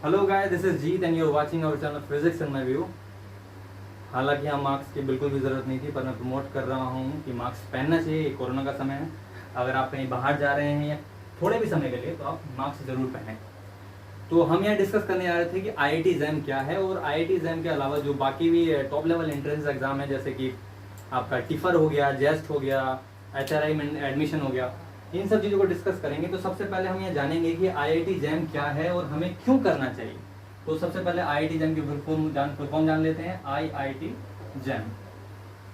Hello guys, this is Jeet and you are watching our channel physics and my view. हालांकि यहाँ marks की बिल्कुल भी ज़रूरत नहीं थी, पर मैं प्रमोट कर रहा हूँ कि मार्क्स पहनना चाहिए। ये कोरोना का समय है, अगर आप कहीं बाहर जा रहे हैं या थोड़े भी समय के लिए तो आप मार्क्स ज़रूर पहनें। तो हम यहाँ डिस्कस करने जा रहे थे कि आईआईटी जैम क्या है, और आईआईटी जैम के अलावा जो बाकी भी टॉप लेवल एंट्रेंस एग्जाम है, जैसे कि आपका टिफर हो गया, जेस्ट हो गया, एचआरआई में एडमिशन हो गया, इन सब चीज़ों को डिस्कस करेंगे। तो सबसे पहले हम ये जानेंगे कि आईआईटी जैम क्या है और हमें क्यों करना चाहिए। तो सबसे पहले आईआईटी जैम की फुल फॉर्म जान लेते हैं, आईआईटी जैम।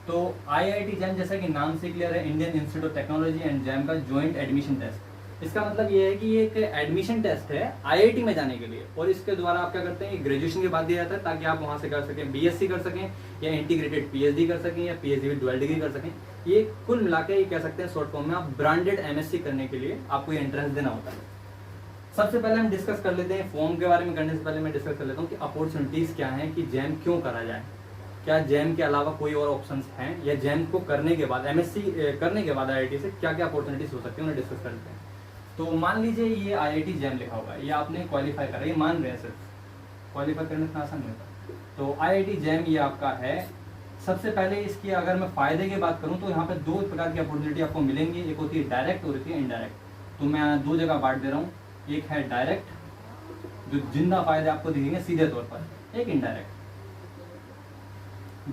तो आईआईटी जैम जैसा कि नाम से क्लियर है, Indian institute of technology and jam का ज्वाइंट एडमिशन टेस्ट। इसका मतलब ये है कि ये एक एडमिशन टेस्ट है आईआईटी में जाने के लिए, और इसके द्वारा आप क्या करते हैं, ग्रेजुएशन के बाद दिया जाता है ताकि आप वहां से कर सकें, बीएससी कर सकें या इंटीग्रेटेड पीएचडी कर सकें या पीएचडी विद डुअल डिग्री कर सकें। ये कुल मिला के ये कह सकते हैं शॉर्ट फॉर्म में, आप ब्रांडेड एमएससी करने के लिए आपको ये एंट्रेंस देना होता है। सबसे पहले हम डिस्कस कर लेते हैं फॉर्म के बारे में। करने से पहले मैं डिस्कस कर लेता हूँ कि अपॉर्चुनिटीज क्या हैं, कि जैम क्यों करा जाए, क्या जैम के अलावा कोई और ऑप्शंस हैं, या जैम को करने के बाद एमएससी करने के बाद आईआईटी से क्या क्या अपॉर्चुनिटीज हो सकती है, उन्हें डिस्कस करते हैं। तो मान लीजिए ये आईआईटी जैम लिखा हुआ है, ये आपने क्वालिफाई करा, ये मान रहे हैं, सिर्फ क्वालिफाई करने इतना आसान नहीं होता। तो आईआईटी जैम ये आपका है। सबसे पहले इसकी अगर मैं फायदे की बात करूं तो यहाँ पे दो प्रकार की अपॉर्चुनिटी आपको मिलेंगी, एक होती है डायरेक्ट और होती है इनडायरेक्ट। तो मैं दो जगह बांट दे रहा हूँ, एक है डायरेक्ट जो जिंदा फायदे आपको दिखेंगे सीधे तौर पर, एक इनडायरेक्ट।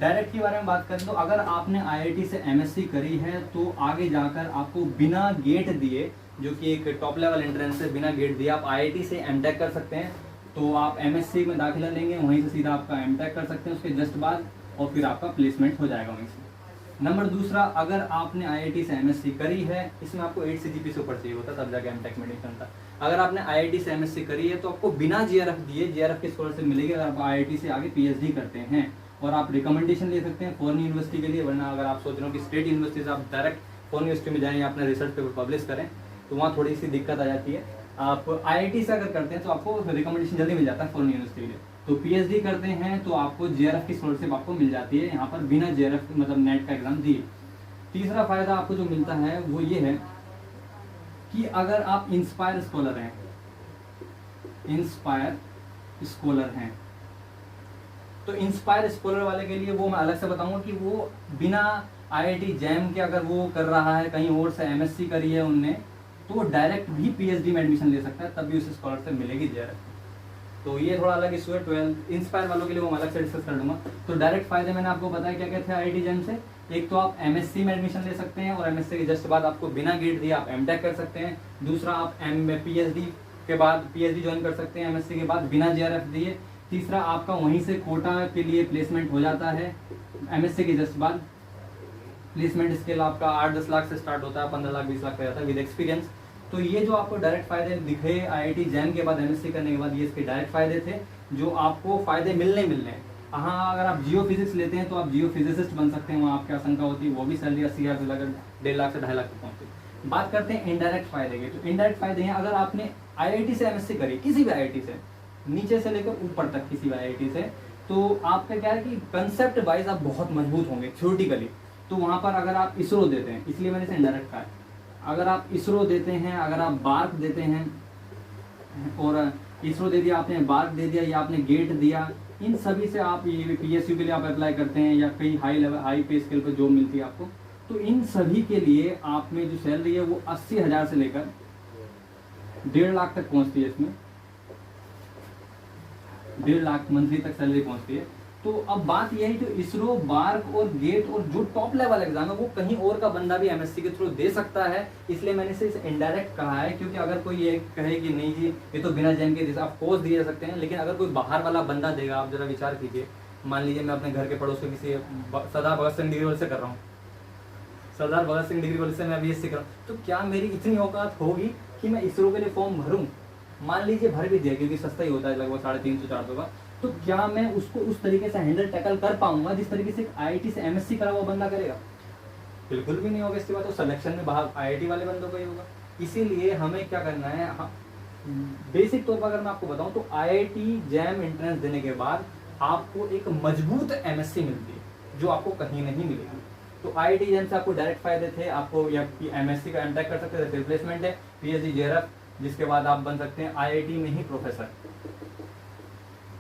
डायरेक्ट के बारे में बात करें तो अगर आपने आईआईटी से एमएससी करी है तो आगे जाकर आपको बिना गेट दिए, जो कि एक टॉप लेवल एंट्रेंस है, बिना गेट दिए आप आईआईटी से एमटेक कर सकते हैं। तो आप एमएससी में दाखिला लेंगे, वहीं से सीधा आपका एमटेक कर सकते हैं उसके जस्ट बाद, और फिर आपका प्लेसमेंट हो जाएगा वहीं से। नंबर दूसरा, अगर आपने आईआईटी से एमएससी करी है, इसमें आपको 8 सीजीपी से ऊपर चाहिए होता तब जाके एमटेक में एडमिशन था। अगर आपने आईआईटी से एमएससी करी है तो आपको बिना जीआरएफ दिए, जीआरएफ की स्कॉलरशिप मिलेगी अगर आप आईआईटी से आगे पीएचडी करते हैं, और आप रिकमेंडेशन ले सकते हैं फॉरेन यूनिवर्सिटी के लिए। वरना अगर आप सोच रहे हो कि स्टेट यूनिवर्सिटी से आप डायरेक्ट फॉरेन यूनिवर्सिटी में जाएं या अपना रिसर्च पेपर पब्लिश करें, तो वहाँ थोड़ी सी दिक्कत आ जाती है। आप आईआईटी से अगर करते हैं तो आपको रिकमेंडेशन जल्दी मिल जाता है फॉरेन यूनिवर्सिटी के लिए। तो पीएचडी करते हैं तो आपको जीआरएफ की स्कॉलरशिप आपको मिल जाती है यहाँ पर बिना जीआरएफ मतलब नेट का एग्जाम दिए। तीसरा फायदा आपको जो मिलता है वो ये है कि अगर आप इंस्पायर स्कॉलर हैं, इंस्पायर स्कॉलर हैं, तो इंस्पायर स्कॉलर वाले के लिए वो मैं अलग से बताऊंगा कि वो बिना आईआईटी जैम के अगर वो कर रहा है, कहीं और से एमएससी करी है उनने, तो वो डायरेक्ट भी पीएचडी में एडमिशन ले सकता है, तब भी उसे स्कॉलरशिप मिलेगी जीआरएफ। तो ये थोड़ा अलग इशू है। 12 इंस्पायर वालों के लिए वो मैं अलग से डिस्कस कर लूंगा। तो डायरेक्ट फायदे मैंने आपको बताया क्या क्या थे आईआईटी जैम से। एक तो आप एमएससी में एडमिशन ले सकते हैं, और एमएससी के जस्ट बाद आपको बिना गेट दिए आप एमटेक कर सकते हैं। दूसरा, आप पीएचडी के बाद पीएचडी ज्वाइन कर सकते हैं एमएससी के बाद बिना जीआरएफ दिए। तीसरा, आपका वहीं से कोटा के लिए प्लेसमेंट हो जाता है एमएससी के जस्ट बाद। प्लेसमेंट स्केल आपका 8-10 लाख से स्टार्ट होता है, 15 लाख 20 लाख का जाता है विद एक्सपीरियंस। तो ये जो आपको डायरेक्ट फायदे दिखे आईआईटी जैम के बाद एमएससी करने के बाद, ये इसके डायरेक्ट फायदे थे जो आपको फायदे मिलने। हाँ, अगर आप जियो फिजिक्स लेते हैं तो आप जियो फिजिसिस्ट बन सकते हैं, वहाँ आपकी आशंका होती है, वो भी सैलरी 80,000 से लगभग 1.5 लाख से 2.5 लाख तक पहुँचती है। बात करते हैं इनडायरेक्ट फायदे के। तो इनडायरेक्ट फायदे हैं, अगर आपने आईआईटी से एमएससी करी, किसी भी आईआईटी से, नीचे से लेकर ऊपर तक किसी भी आईआईटी से, तो आपका क्या है कि कंसेप्ट वाइज आप बहुत मजबूत होंगे थ्योरेटिकली। तो वहाँ पर अगर आप इसरो देते हैं, इसलिए मैंने इसे इनडायरेक्ट कहा है, अगर आप इसरो देते हैं, अगर आप बार्क देते हैं, और इसरो दे दिया आपने, बार्क दे दिया, या आपने गेट दिया, इन सभी से आप ये पीएसयू के लिए आप अप्लाई करते हैं, या कहीं हाई पे स्केल पर जॉब मिलती है आपको, तो इन सभी के लिए आप में जो सैलरी है वो 80,000 से लेकर 1.5 लाख तक पहुंचती है। इसमें 1.5 लाख मंथली तक सैलरी पहुंचती है। तो अब बात यह है कि इसरो, बार्क और गेट और जो टॉप लेवल एग्जाम है वो कहीं और का बंदा भी एमएससी के थ्रू दे सकता है, इसलिए मैंने इसे इनडायरेक्ट कहा है। क्योंकि अगर कोई ये कहे कि नहीं जी ये तो बिना जैम के आप कोर्स दिए जा सकते हैं, लेकिन अगर कोई बाहर वाला बंदा देगा, आप जरा विचार कीजिए, मान लीजिए मैं अपने घर के पड़ोस के किसी सरदार भगत सिंह डिग्री कॉलेज से कर रहा हूँ, सरदार भगत सिंह डिग्री कॉलेज से मैं बीएससी कर रहा हूँ, तो क्या मेरी इतनी औकात होगी कि मैं इसरो के लिए फॉर्म भरूँ? मान लीजिए भर भी दिया, क्योंकि सस्ता ही होता है, लगभग 350-400 का, तो क्या मैं उसको उस तरीके से हैंडल टैकल कर पाऊंगा जिस तरीके से आईआईटी से एमएससी करा हुआ बंदा करेगा? बिल्कुल भी नहीं होगा। इसके बाद तो सिलेक्शन में बाहर आईआईटी वाले बंदों का ही होगा। इसीलिए हमें क्या करना है, बेसिक तौर पर अगर मैं आपको बताऊं तो आईआईटी जैम एंट्रेंस देने के बाद आपको एक मजबूत एमएससी मिलती है जो आपको कहीं नहीं मिलेगी। तो आईआईटी जैम से आपको डायरेक्ट फायदे थे, आपको या एमएससी का एमटेक कर सकते थे, रिप्लेसमेंट है, पीएचडी जेआरएफ, जिसके बाद आप बन सकते हैं आईआईटी में ही प्रोफेसर।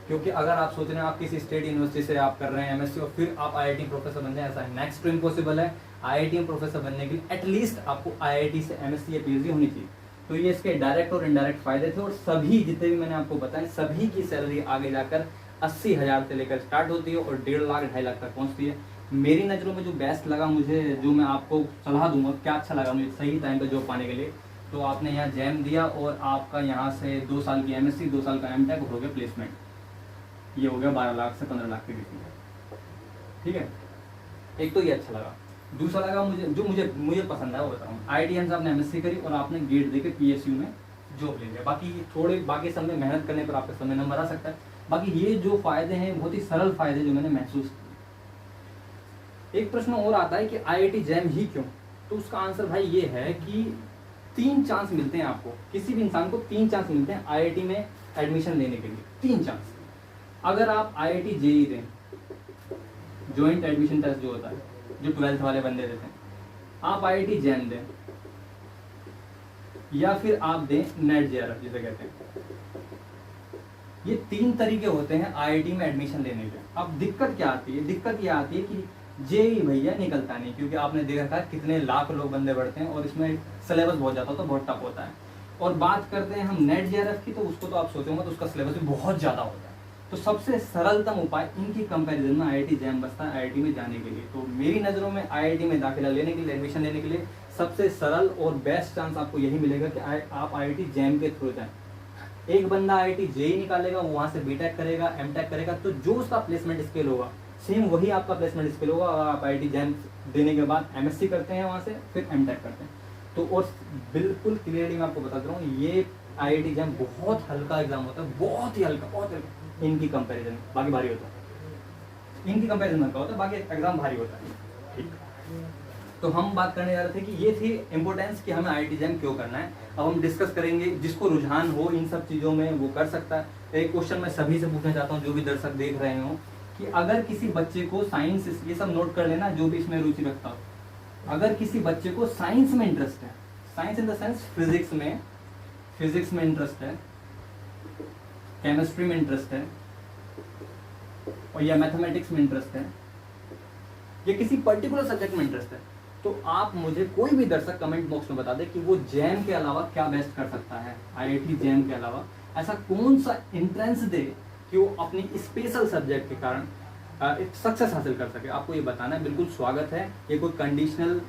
क्योंकि अगर आप सोच रहे हैं आप किसी स्टेट यूनिवर्सिटी से आप कर रहे हैं एमएससी और फिर आप आईआईटी प्रोफेसर बन जाए, ऐसा है नेक्स्ट टू इम्पॉसिबल है। आईआईटी में प्रोफेसर बनने के लिए एटलीस्ट आपको आईआईटी से एमएससी या पीएचडी होनी चाहिए। तो ये इसके डायरेक्ट और इनडायरेक्ट फायदे थे, और सभी जितने भी मैंने आपको बताए सभी की सैलरी आगे जाकर 80,000 से लेकर स्टार्ट होती है और 1.5 लाख 2.5 लाख तक पहुंचती है। मेरी नज़रों में जो बेस्ट लगा मुझे, जो मैं आपको सलाह दूंगा क्या अच्छा लगा मुझे सही टाइम पे जॉब पाने के लिए, तो आपने यहाँ जैम दिया और आपका यहाँ से 2 साल की एमएससी 2 साल का एमटेक हो गया प्लेसमेंट, ये हो गया 12 लाख से 15 लाख के बीच में। ठीक है, एक तो ये अच्छा लगा। दूसरा लगा मुझे, जो मुझे पसंद है वो बताऊँ, IITM से आपने एमएससी करी और आपने गेट देकर PSU में जॉब ले लिया। बाकी सब में मेहनत करने पर आपका समय नंबर आ सकता है। बाकी ये जो फायदे हैं बहुत ही सरल फायदे जो मैंने महसूस किए। एक प्रश्न और आता है कि IIT जैम ही क्यों, तो उसका आंसर भाई ये है कि 3 चांस मिलते हैं आपको, किसी भी इंसान को 3 चांस मिलते हैं IIT में एडमिशन लेने के लिए। 3 चांस। अगर आप IIT JEE दें, जॉइंट एडमिशन टेस्ट जो होता है, जो 12th वाले बंदे देते हैं, आप IIT जैम दें, या फिर आप दें नेट JRF जिसे कहते हैं। ये 3 तरीके होते हैं IIT में एडमिशन लेने के। अब दिक्कत क्या आती है? दिक्कत ये आती है कि JEE भैया निकलता नहीं, क्योंकि आपने देखा था कितने लाख लोग बंदे बढ़ते हैं और इसमें सिलेबस बहुत ज़्यादा होता है, बहुत टफ होता है। और बात करते हैं हम नेट JRF की, तो उसको तो आप सोचोगे तो उसका सिलेबस भी बहुत ज़्यादा होता है। तो सबसे सरलतम उपाय इनकी कंपैरिजन में IIT जैम बचता है IIT में जाने के लिए। तो मेरी नज़रों में IIT में दाखिला लेने के लिए, एडमिशन लेने के लिए सबसे सरल और बेस्ट चांस आपको यही मिलेगा कि आप IIT जैम के थ्रू जाएं। एक बंदा IIT JEE निकालेगा, वो वहाँ से BTech करेगा, MTech करेगा, तो जो उसका प्लेसमेंट स्केल होगा सेम वही आपका प्लेसमेंट स्केल होगा। अगर आप IIT जैम देने के बाद MSc करते हैं वहाँ से, फिर MTech करते हैं तो, और बिल्कुल क्लियरली मैं आपको बता रहा हूँ, ये IIT जैम बहुत हल्का एग्जाम होता है, बहुत ही हल्का, बहुत हल्का इनकी कंपैरिजन। बाकी भारी होता है, इनकी कंपैरिजन हल्का होता है, बाकी एग्जाम भारी होता है। ठीक, तो हम बात करने जा रहे थे कि ये थी इंपॉर्टेंस कि हमें IIT जैम क्यों करना है। अब हम डिस्कस करेंगे, जिसको रुझान हो इन सब चीज़ों में वो कर सकता है। एक क्वेश्चन मैं सभी से पूछना चाहता हूँ, जो भी दर्शक देख रहे हो, कि अगर किसी बच्चे को साइंस, ये सब नोट कर लेना जो भी इसमें रुचि रखता हो, अगर किसी बच्चे को साइंस में इंटरेस्ट है, science in the sense physics में इंटरेस्ट है, केमिस्ट्री में इंटरेस्ट है, और या मैथमेटिक्स में इंटरेस्ट है, या किसी पर्टिकुलर सब्जेक्ट में इंटरेस्ट है, तो आप मुझे कोई भी दर्शक कमेंट बॉक्स में बता दे कि वो जैम के अलावा क्या बेस्ट कर सकता है। IIT जैम के अलावा ऐसा कौन सा एंट्रेंस दे कि वो अपनी स्पेशल सब्जेक्ट के कारण सक्सेस हासिल कर सके। आपको ये बताना है, बिल्कुल स्वागत है। ये कोई कंडीशनल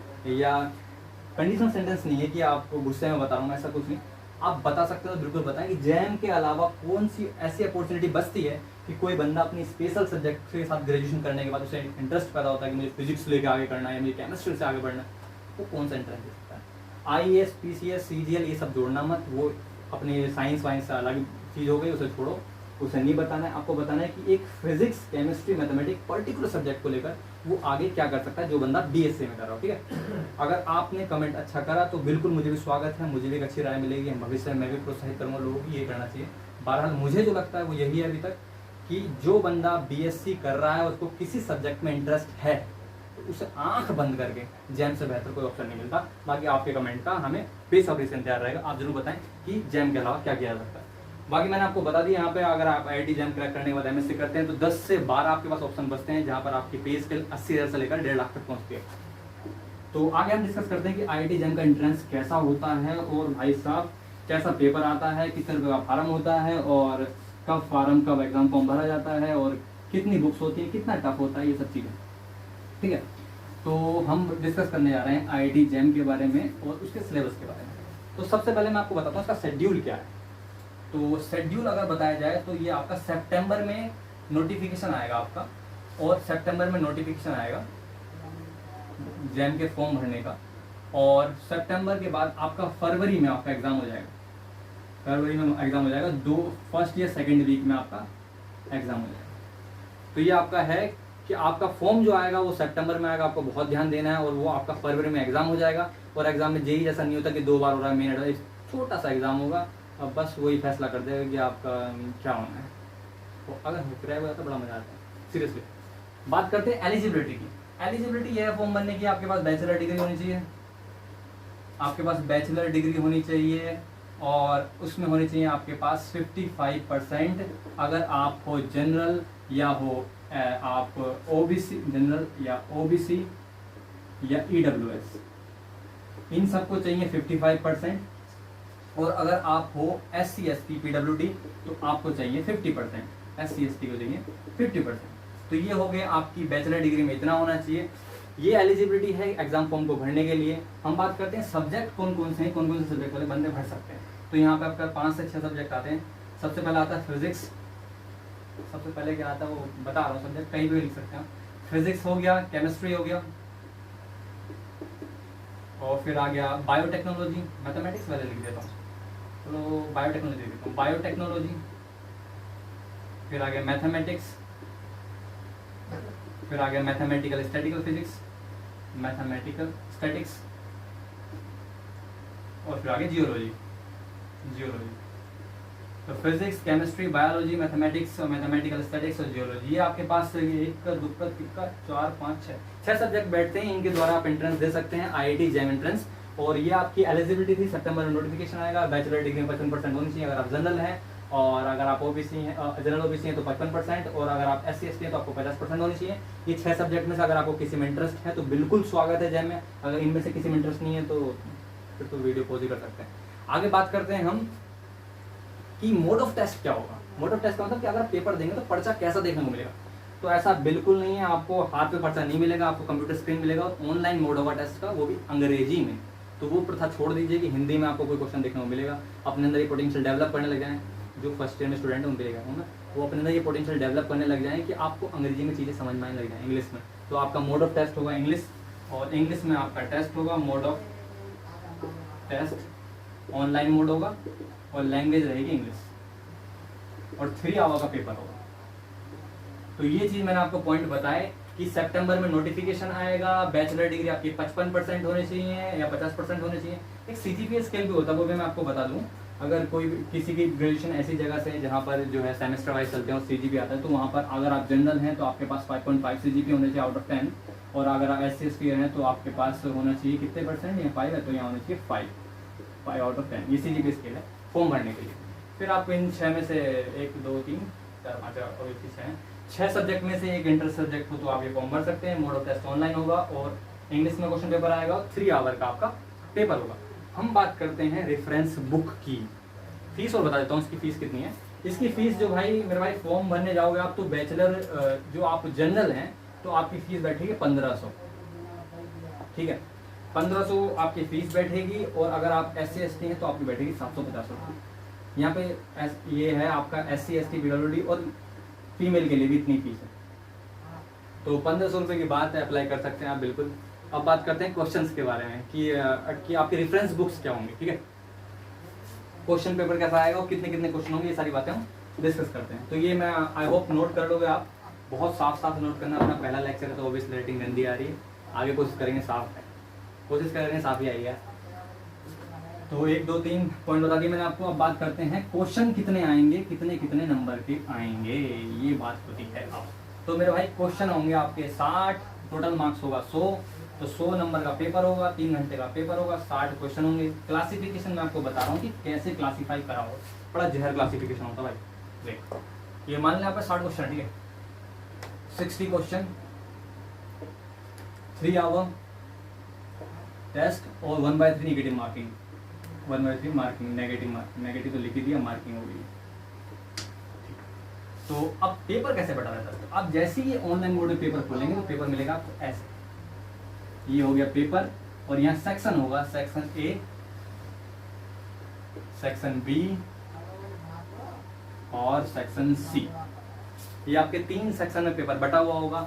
सेंटेंस नहीं है कि आपको गुस्से में बता रहा हूँ, ऐसा कुछ नहीं। आप बता सकते हो, बिल्कुल बताएं कि जैम के अलावा कौन सी ऐसी अपॉर्चुनिटी बचती है कि कोई बंदा अपनी स्पेशल सब्जेक्ट के साथ ग्रेजुएशन करने के बाद उसे इंटरेस्ट पैदा होता है कि मुझे फिजिक्स लेके आगे करना है, मुझे केमिस्ट्री से आगे बढ़ना है, वो कौन सा इंटरेस्ट दे सकता है। IAS, PCS, CGL ये सब जोड़ना मत, वो अपनी साइंस वाइंस से अलग चीज़ हो गई, उसे छोड़ो, उसे नहीं बताना है। आपको बताना है कि एक physics, chemistry, mathematics particular subject को लेकर वो आगे क्या कर सकता है, जो बंदा BSc में कर रहा हो। ठीक है, अगर आपने कमेंट अच्छा करा तो बिल्कुल मुझे भी स्वागत है, मुझे भी एक अच्छी राय मिलेगी। भविष्य में मैं भी प्रोत्साहित करूँगा लोगों को ये करना चाहिए। बहरहाल मुझे जो लगता है वो यही है अभी तक, कि जो बंदा BSc कर रहा है उसको किसी सब्जेक्ट में इंटरेस्ट है, तो उसे आंख बंद करके जैम से बेहतर कोई ऑप्शन नहीं मिलता। बाकी आपके कमेंट का हमें बेसब्री से इंतजार रहेगा, आप जरूर बताएं कि जैम के अलावा क्या किया जा सकता है। बाकी मैंने आपको बता दिया, यहाँ पे अगर आप IIT जैम क्रैक करने के बाद MSc करते हैं तो 10 से 12 आपके पास ऑप्शन बचते हैं, जहाँ पर आपकी पे स्केल 80,000 से लेकर 1.5 लाख तक पहुँचती है। तो आगे हम डिस्कस करते हैं कि IIT जैम का एंट्रेंस कैसा होता है, और भाई साहब कैसा पेपर आता है, कितने रुपये का फार्म होता है, और कब एग्जाम फॉर्म भरा जाता है, और कितनी बुक्स होती है, कितना टफ होता है, ये सब चीज़ें। ठीक है, तो हम डिस्कस करने जा रहे हैं IIT जैम के बारे में और उसके सिलेबस के बारे में। तो सबसे पहले मैं आपको बताता हूँ इसका शेड्यूल क्या है। तो शेड्यूल अगर बताया जाए तो ये आपका सितंबर में नोटिफिकेशन आएगा आपका, और सितंबर में नोटिफिकेशन आएगा जैम के फॉर्म भरने का, और सितंबर के बाद आपका फरवरी में आपका एग्ज़ाम हो जाएगा। फरवरी में एग्ज़ाम हो जाएगा, 1st या 2nd वीक में आपका एग्ज़ाम हो जाएगा। तो ये आपका है कि आपका फॉर्म जो आएगा वो सितंबर में आएगा, आपको बहुत ध्यान देना है, और वो आपका फरवरी में एग्ज़ाम हो जाएगा। और एग्ज़ाम में JEE जैसा नहीं होता कि 2 बार हो रहा है, मेन एडवाइस छोटा सा एग्ज़ाम होगा, अब बस वही फैसला कर देगा कि आपका क्या होना है। तो अगर क्रैक हो जाता है बड़ा मजा आता है। सीरियसली बात करते हैं एलिजिबिलिटी की। एलिजिबिलिटी यह फॉर्म बनने की आपके पास बैचलर डिग्री होनी चाहिए, आपके पास बैचलर डिग्री होनी चाहिए, और उसमें होनी चाहिए आपके पास 55%, अगर आप हो जनरल या हो आप ओबीसी, जनरल या ओबीसी या ईडब्ल्यूएस, इन सबको चाहिए 55%, और अगर आप हो SC ST PWD तो आपको चाहिए 50%, SC ST को चाहिए 50%। तो ये हो गया आपकी बैचलर डिग्री में इतना होना चाहिए। ये एलिजिबिलिटी है एग्जाम फॉर्म को भरने के लिए। हम बात करते हैं सब्जेक्ट कौन कौन से हैं, कौन कौन से सब्जेक्ट वाले बंदे भर सकते हैं। तो यहाँ पे आपका 5 से 6 सब्जेक्ट आते हैं। सबसे पहले आता है फिजिक्स, सबसे पहले क्या आता है वो बता रहा हूँ, सब्जेक्ट कहीं भी लिख सकते हैं। फिजिक्स हो गया, केमिस्ट्री हो गया, और फिर आ गया बायोटेक्नोलॉजी, मैथमेटिक्स वाले लिख देता हूँ, चलो बायोटेक्नोलॉजी लिख देता हूँ, बायोटेक्नोलॉजी, फिर आ गया मैथमेटिक्स, फिर आ गया mathematical statistical physics, mathematical statics, और फिर आ गया जियोलॉजी, जियोलॉजी। तो फिजिक्स, केमिस्ट्री, बायोलॉजी, मैथमेटिक्स और मैथमेटिकल स्टैटिक्स और जियोलॉजी, ये आपके पास 1 2 3 4 5 6 सब्जेक्ट बैठते हैं। इनके द्वारा आप एंट्रेंस दे सकते हैं, IIT जैम एंट्रेंस। और ये आपकी एलिजिबिलिटी थी, सितंबर में नोटिफिकेशन आएगा। बैचलर डिग्री में 55% होनी चाहिए अगर आप जनरल हैं, और अगर आप ओबीसी हैं, जनरल ओबीसी हैं तो 55%, और अगर आप SC ST हैं तो आपको 50% होनी चाहिए। ये 6 सब्जेक्ट में से अगर आपको किसी में इंटरेस्ट है तो बिल्कुल स्वागत है जैम में। अगर इनमें से किसी में इंटरेस्ट नहीं है तो फिर तो वीडियो पॉज ही कर सकते हैं। आगे बात करते हैं हम कि मोड ऑफ टेस्ट क्या होगा। मोड ऑफ टेस्ट का मतलब कि अगर आप पेपर देंगे तो पर्चा कैसा देखने को मिलेगा। तो ऐसा बिल्कुल नहीं है, आपको हाथ पे पर्चा नहीं मिलेगा, आपको कंप्यूटर स्क्रीन मिलेगा, और ऑनलाइन मोड होगा टेस्ट का, वो भी अंग्रेजी में। तो वो प्रथा छोड़ दीजिए कि हिंदी में आपको कोई क्वेश्चन देखने को मिलेगा। अपने अंदर ये पोटेंशियल डेवलप करने लग जाएं, जो फर्स्ट ईयर में स्टूडेंट हैं उनके लिए कहता हूँ मैं, वो अपने अंदर ये पोटेंशियल डेवलप करने लग जाएं कि आपको अंग्रेजी में चीज़ें समझ में आने लग जाएं, इंग्लिश में। तो आपका मोड ऑफ टेस्ट होगा इंग्लिश, और इंग्लिश में आपका टेस्ट होगा, mode of test online mode होगा, और लैंग्वेज रहेगी इंग्लिश, और 3 आवर का पेपर होगा। तो ये चीज़ मैंने आपको पॉइंट बताए कि सितंबर में नोटिफिकेशन आएगा। बैचलर डिग्री आपकी 55% होनी चाहिए या 50% होनी चाहिए। एक CGPA स्केल भी होता है, वो भी मैं आपको बता दूं। अगर कोई किसी की ग्रेजुएशन ऐसी जगह से जहाँ पर जो है सेमेस्टर वाइज चलते हैं और CGPA आता है, तो वहाँ पर अगर आप जनरल हैं तो आपके पास 5.5 CGPA होने चाहिए आउट ऑफ 10, और अगर आप SC ST हैं तो आपके पास होना चाहिए कितने %, या 5 है तो यहाँ होना चाहिए 5 आउट ऑफ 10। ये CGPA स्केल है फॉर्म भरने के लिए। फिर आपको इन 6 में से 1 2 3 4 5 6 सब्जेक्ट में से एक इंटर सब्जेक्ट हो तो आप ये फॉर्म भर सकते हैं। मोड ऑफ टेस्ट ऑनलाइन होगा, और इंग्लिश में क्वेश्चन पेपर आएगा, और 3 आवर का आपका पेपर होगा। हम बात करते हैं रेफरेंस बुक की फीस, और बता देता हूँ इसकी फीस कितनी है। इसकी फीस जो भाई मेरे भाई फॉर्म भरने जाओगे आप, तो बैचलर जो आप जनरल हैं तो आपकी फीस बैठेगी 1500, ठीक है, 1500 आपकी फीस बैठेगी। और अगर आप SC ST हैं तो आपकी बैठेगी 750 रुपये। यहाँ पे ये है आपका SC ST PWD, और फीमेल के लिए भी इतनी फीस है। तो 1500 रुपये की बात है, अप्लाई कर सकते हैं आप बिल्कुल। अब बात करते हैं क्वेश्चंस के बारे में कि आपके रेफरेंस बुक्स क्या होंगे, ठीक है, क्वेश्चन पेपर कैसा आएगा और कितने कितने क्वेश्चन होंगे, ये सारी बातें हम डिस्कस करते हैं। तो ये मैं आई होप नोट कर लोगे आप, बहुत साफ साफ नोट करना। अपना पहला लेक्चर है तो ऑब्वियसली राइटिंग गंदी आ रही है, आगे कोशिश करेंगे साफ है, कोशिश करेंगे साफ ही आएगा। तो 1 2 3 पॉइंट बता दिए मैंने आपको। अब बात करते हैं क्वेश्चन कितने आएंगे, कितने कितने नंबर के आएंगे, ये बात होती है अब। तो मेरे भाई क्वेश्चन होंगे आपके 60, टोटल मार्क्स होगा 100, तो 100 नंबर का पेपर होगा, 3 घंटे का पेपर होगा, 60 क्वेश्चन होंगे। क्लासिफिकेशन मैं आपको बता रहा हूँ कि कैसे क्लासीफाई करा हो, बड़ा जहर क्लासिफिकेशन होता है भाई। देख ये मान लें आपका 60 क्वेश्चन, ठीक है, 60 क्वेश्चन, 3 आवर टेस्ट, और 1/3 नेगेटिव मार्किंग, 1/3 मार्किंग, नेगेटिव तो लिख ही दिया, मार्किंग हो गई। तो अब पेपर कैसे बटा रहता है, आप जैसे ही ऑनलाइन मोड में पेपर खोलेंगे तो पेपर मिलेगा आपको ऐसे, ये हो गया पेपर, और यहाँ सेक्शन होगा, सेक्शन A, सेक्शन B और सेक्शन C। ये आपके 3 सेक्शन में पेपर बटा हुआ होगा।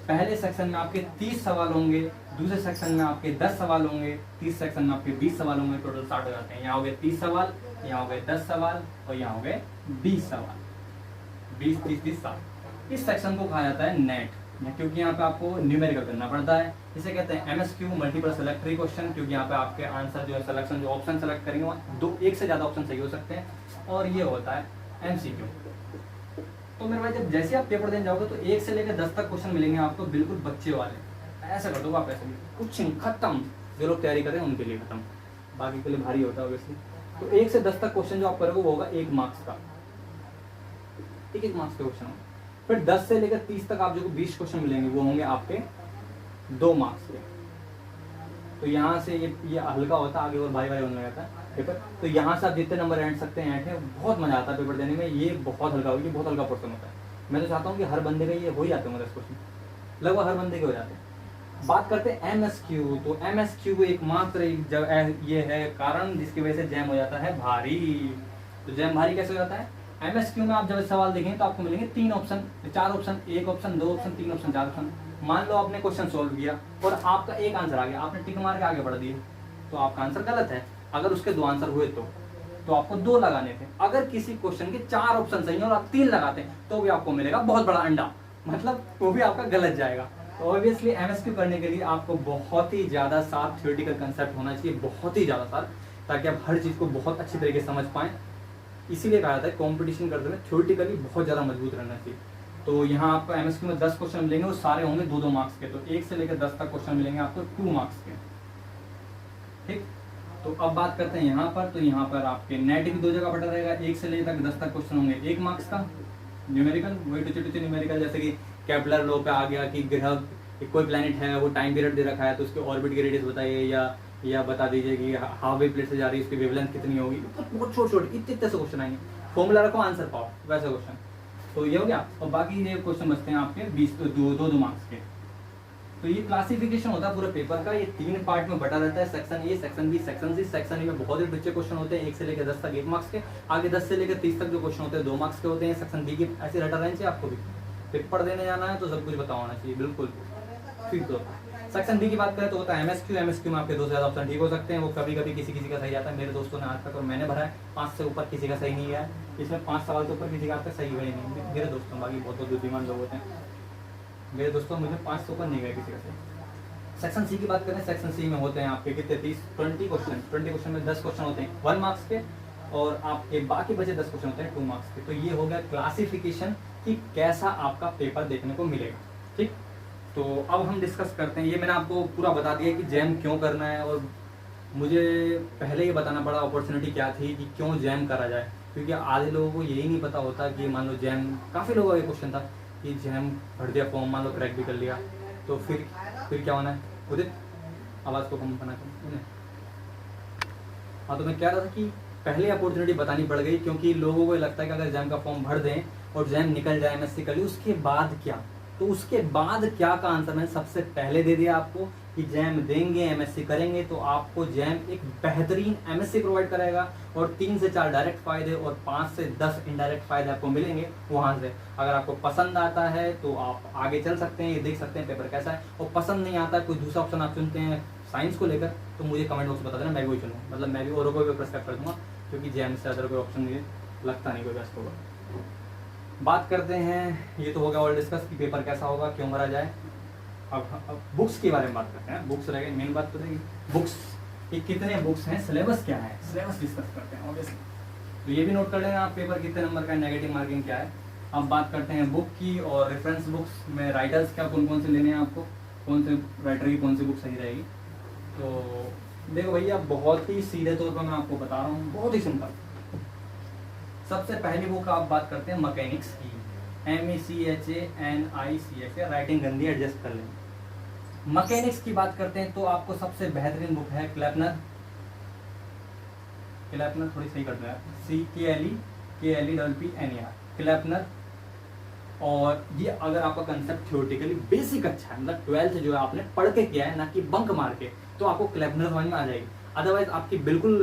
पहले सेक्शन में आपके 30 सवाल होंगे, दूसरे सेक्शन में आपके 10 सवाल होंगे, तीसरे सेक्शन में आपके 20 सवाल होंगे, टोटल 60 हो जाते हैं। यहाँ हो गए 30 सवाल, यहाँ हो गए 10 सवाल, और यहाँ हो गए 20 सवाल, 20 30 30 60। इस सेक्शन को कहा जाता है नेट, क्योंकि यहाँ पे आपको न्यूमेरिकल करना पड़ता है। इसे कहते हैं MSQ, मल्टीपल सेलेक्टरी क्वेश्चन, क्योंकि यहाँ पे आपके आंसर जो है सिलेक्शन, जो ऑप्शन सेलेक्ट करेंगे वहाँ 1 से ज़्यादा ऑप्शन सही हो सकते हैं। और ये होता है MCQ। तो मेरे भाई जब जैसे आप पेपर देने जाओगे तो 1 से लेकर 10 तक क्वेश्चन मिलेंगे आपको, बिल्कुल बच्चे वाले। ऐसा कर दो आप, ऐसे भी कुछ खत्म, जो लोग तैयारी करें उनके लिए खत्म, बाकी के लिए भारी होता है ऑब्वियसली। तो 1 से 10 तक क्वेश्चन जो आप करोगे वो होगा 1 मार्क्स का, 1 मार्क्स के क्वेश्चन होंगे। फिर 10 से लेकर 30 तक आप जो 20 क्वेश्चन मिलेंगे वो होंगे आपके 2 मार्क्स के। तो यहाँ से ये हल्का होता है, आगे और भारी भारी होने लगा था पेपर। तो यहाँ से आप जितने नंबर ऐंठ सकते हैं ऐंठे, बहुत मजा आता है पेपर देने में। ये बहुत हल्का होगी, बहुत हल्का पोर्शन होता है। मैं तो चाहता हूँ कि हर बंदे का ये हो ही जाते होंगे 10 क्वेश्चन, लगभग हर बंदे के हो जाते हैं। बात करते हैं MSQ। तो MSQ एकमात्र एक ये है कारण जिसकी वजह से जैम हो जाता है भारी। तो जैम भारी कैसे हो जाता है? MSQ में आप जब सवाल देखेंगे तो आपको मिलेंगे 3 option, 4 option, 1 option, 2 option, 3 option, 4 option. मान लो आपने क्वेश्चन सोल्व किया और आपका एक आंसर आ गया, आपने टिक मार के आगे बढ़ दिए, तो आपका आंसर गलत है। अगर उसके 2 आंसर हुए तो आपको 2 लगाने थे। अगर किसी क्वेश्चन के 4 ऑप्शन सही हैं और आप 3 लगाते हैं तो भी आपको मिलेगा बहुत बड़ा अंडा, मतलब वो भी आपका गलत जाएगा। तो ऑब्वियसली MSQ करने के लिए आपको बहुत ही ज़्यादा शार्प थ्योरेटिकल कंसेप्ट होना चाहिए, बहुत ही ज़्यादा शार्प, ताकि आप हर चीज़ को बहुत अच्छी तरीके से समझ पाएँ। इसीलिए कहा जाता है कॉम्पिटिशन करते हुए थ्योरेटिकली बहुत ज़्यादा मजबूत रहना चाहिए। तो यहाँ आपको MSQ में 10 क्वेश्चन मिलेंगे, वो सारे होंगे 2-2 मार्क्स के। तो 1 से लेकर 10 तक क्वेश्चन मिलेंगे आपको 2 मार्क्स के, ठीक। तो अब बात करते हैं यहाँ पर। तो यहाँ पर आपके नेट भी 2 जगह बटा रहेगा। 1 से लेकर 10 तक क्वेश्चन होंगे 1 मार्क्स का न्यूमेरिकल, वही टू न्यूमेरिकल, जैसे कि केपलर लॉ पे आ गया कि ग्रह कोई प्लैनेट है, वो टाइम पीरियड दे रखा है तो उसके ऑर्बिट की रेडियस बताइए, या बता दीजिए कि हाफ वे प्लेट से जा रही है, उसकी वेवलेंथ कितनी होगी। बहुत छोटे इतने से क्वेश्चन आएंगे, फॉर्मूला रखो आंसर पाओ, वैसे क्वेश्चन। तो ये हो गया। और बाकी ये क्वेश्चन बचते हैं आपके 2 मार्क्स के। तो ये क्लासिफिकेशन होता है पूरे पेपर का। ये 3 पार्ट में बटा रहता है, section A, section B, section C. Section A में बहुत ही बच्चे क्वेश्चन होते हैं 1 से लेकर 10 तक 1 मार्क्स के। आगे 10 से लेकर 30 तक जो क्वेश्चन होते हैं 2 मार्क्स के होते हैं। सेक्शन बी की ऐसी रटा रहनी चाहिए आपको भी। पेपर देने जाना है तो सब कुछ पता होना चाहिए, बिल्कुल ठीक। तो सेक्शन बी की बात करें तो होता है MSQ में आपके 2 से ज़्यादा ऑप्शन ठीक हो सकते हैं। वो कभी कभी किसी का सही आता है। मेरे दोस्तों ने आज तक और मैंने भरा है 5 से ऊपर किसी का सही नहीं है। इसमें 5 सवाल से ऊपर किसी का आज तक सही हुआ ही नहीं मेरे दोस्तों। बाकी बहुत बुद्धिमान लोग होते हैं मेरे दोस्तों, मुझे 5 से ऊपर नहीं गए किसी का सही। सेक्शन सी की बात करें, सेक्शन सी में होते हैं आपके कितने 20 क्वेश्चन में 10 क्वेश्चन होते हैं 1 मार्क्स के, और आपके बाकी बचे 10 क्वेश्चन होते हैं 2 मार्क्स के। तो ये हो गया क्लासिफिकेशन कि कैसा आपका पेपर देखने को मिलेगा, ठीक। तो अब हम डिस्कस करते हैं। ये मैंने आपको पूरा बता दिया कि जैम क्यों करना है, और मुझे पहले ये बताना पड़ा अपॉर्चुनिटी क्या थी कि क्यों जैम करा जाए, क्योंकि आधे लोगों को यही नहीं पता होता कि मान लो जैम, काफ़ी लोगों का ये क्वेश्चन था कि जैम भर दिया फॉर्म, मान लो क्रैक भी कर लिया तो फिर क्या होना है। उदित आवाज़ को कम बना कर। हाँ, तो मैं कह रहा था कि पहले अपॉर्चुनिटी बतानी पड़ गई, क्योंकि लोगों को लगता है कि अगर जैम का फॉर्म भर दें और जैम निकल जाए MSc कर ली, उसके बाद क्या। तो उसके बाद क्या का आंसर मैंने सबसे पहले दे दिया आपको कि जैम देंगे, MSc करेंगे तो आपको जैम एक बेहतरीन MSc प्रोवाइड कराएगा, और 3 से 4 डायरेक्ट फायदे और 5 से 10 इनडायरेक्ट फायदे आपको मिलेंगे वहाँ से। अगर आपको पसंद आता है तो आप आगे चल सकते हैं, ये देख सकते हैं पेपर कैसा है। और पसंद नहीं आता, कोई दूसरा ऑप्शन आप चुनते हैं साइंस को लेकर, तो मुझे कमेंट बॉक्स में बता देना, मैं भी वही चुनूँगा। मतलब मैं भी औरों को भी प्रेस्क्राइब कर दूँगा, क्योंकि जैम से अदर कोई ऑप्शन मुझे लगता नहीं कोई बेस्ट होगा। बात करते हैं, ये तो हो गया ऑल डिस्कस कि पेपर कैसा होगा, क्यों भरा जाए। अब बुक्स के बारे में बात करते हैं। बुक्स रहेगी मेन बात, तो रहेगी बुक्स, ये कितने बुक्स हैं, सिलेबस क्या है, सिलेबस डिस्कस करते हैं ऑब्वियसली। तो ये भी नोट कर लेना आप, पेपर कितने नंबर का, नेगेटिव मार्किंग क्या है। अब बात करते हैं बुक की, और रेफरेंस बुक्स में राइटर्स क्या कौन कौन से लेने हैं आपको, कौन से राइटर की कौन सी बुक सही रहेगी। तो देखो भैया, बहुत ही सीधे तौर पर मैं आपको बता रहा हूँ, बहुत ही सिंपल। सबसे पहली बुक आप बात करते हैं मैकेनिक्स की, MECHANICS, राइटिंग गंदी एडजस्ट कर लें। मैकेनिक्स की बात करते हैं तो आपको सबसे बेहतरीन बुक है क्लैपनर, थोड़ी सही कर दो यार, CKLEPPNER, क्लैपनर। और ये अगर आपका कंसेप्ट थ्योरेटिकली बेसिक अच्छा है, मतलब 12th जो है आपने पढ़ के किया है, ना कि बंक मार के, तो आपको क्लैपनर समझ में आ जाएगी। अदरवाइज आपकी बिल्कुल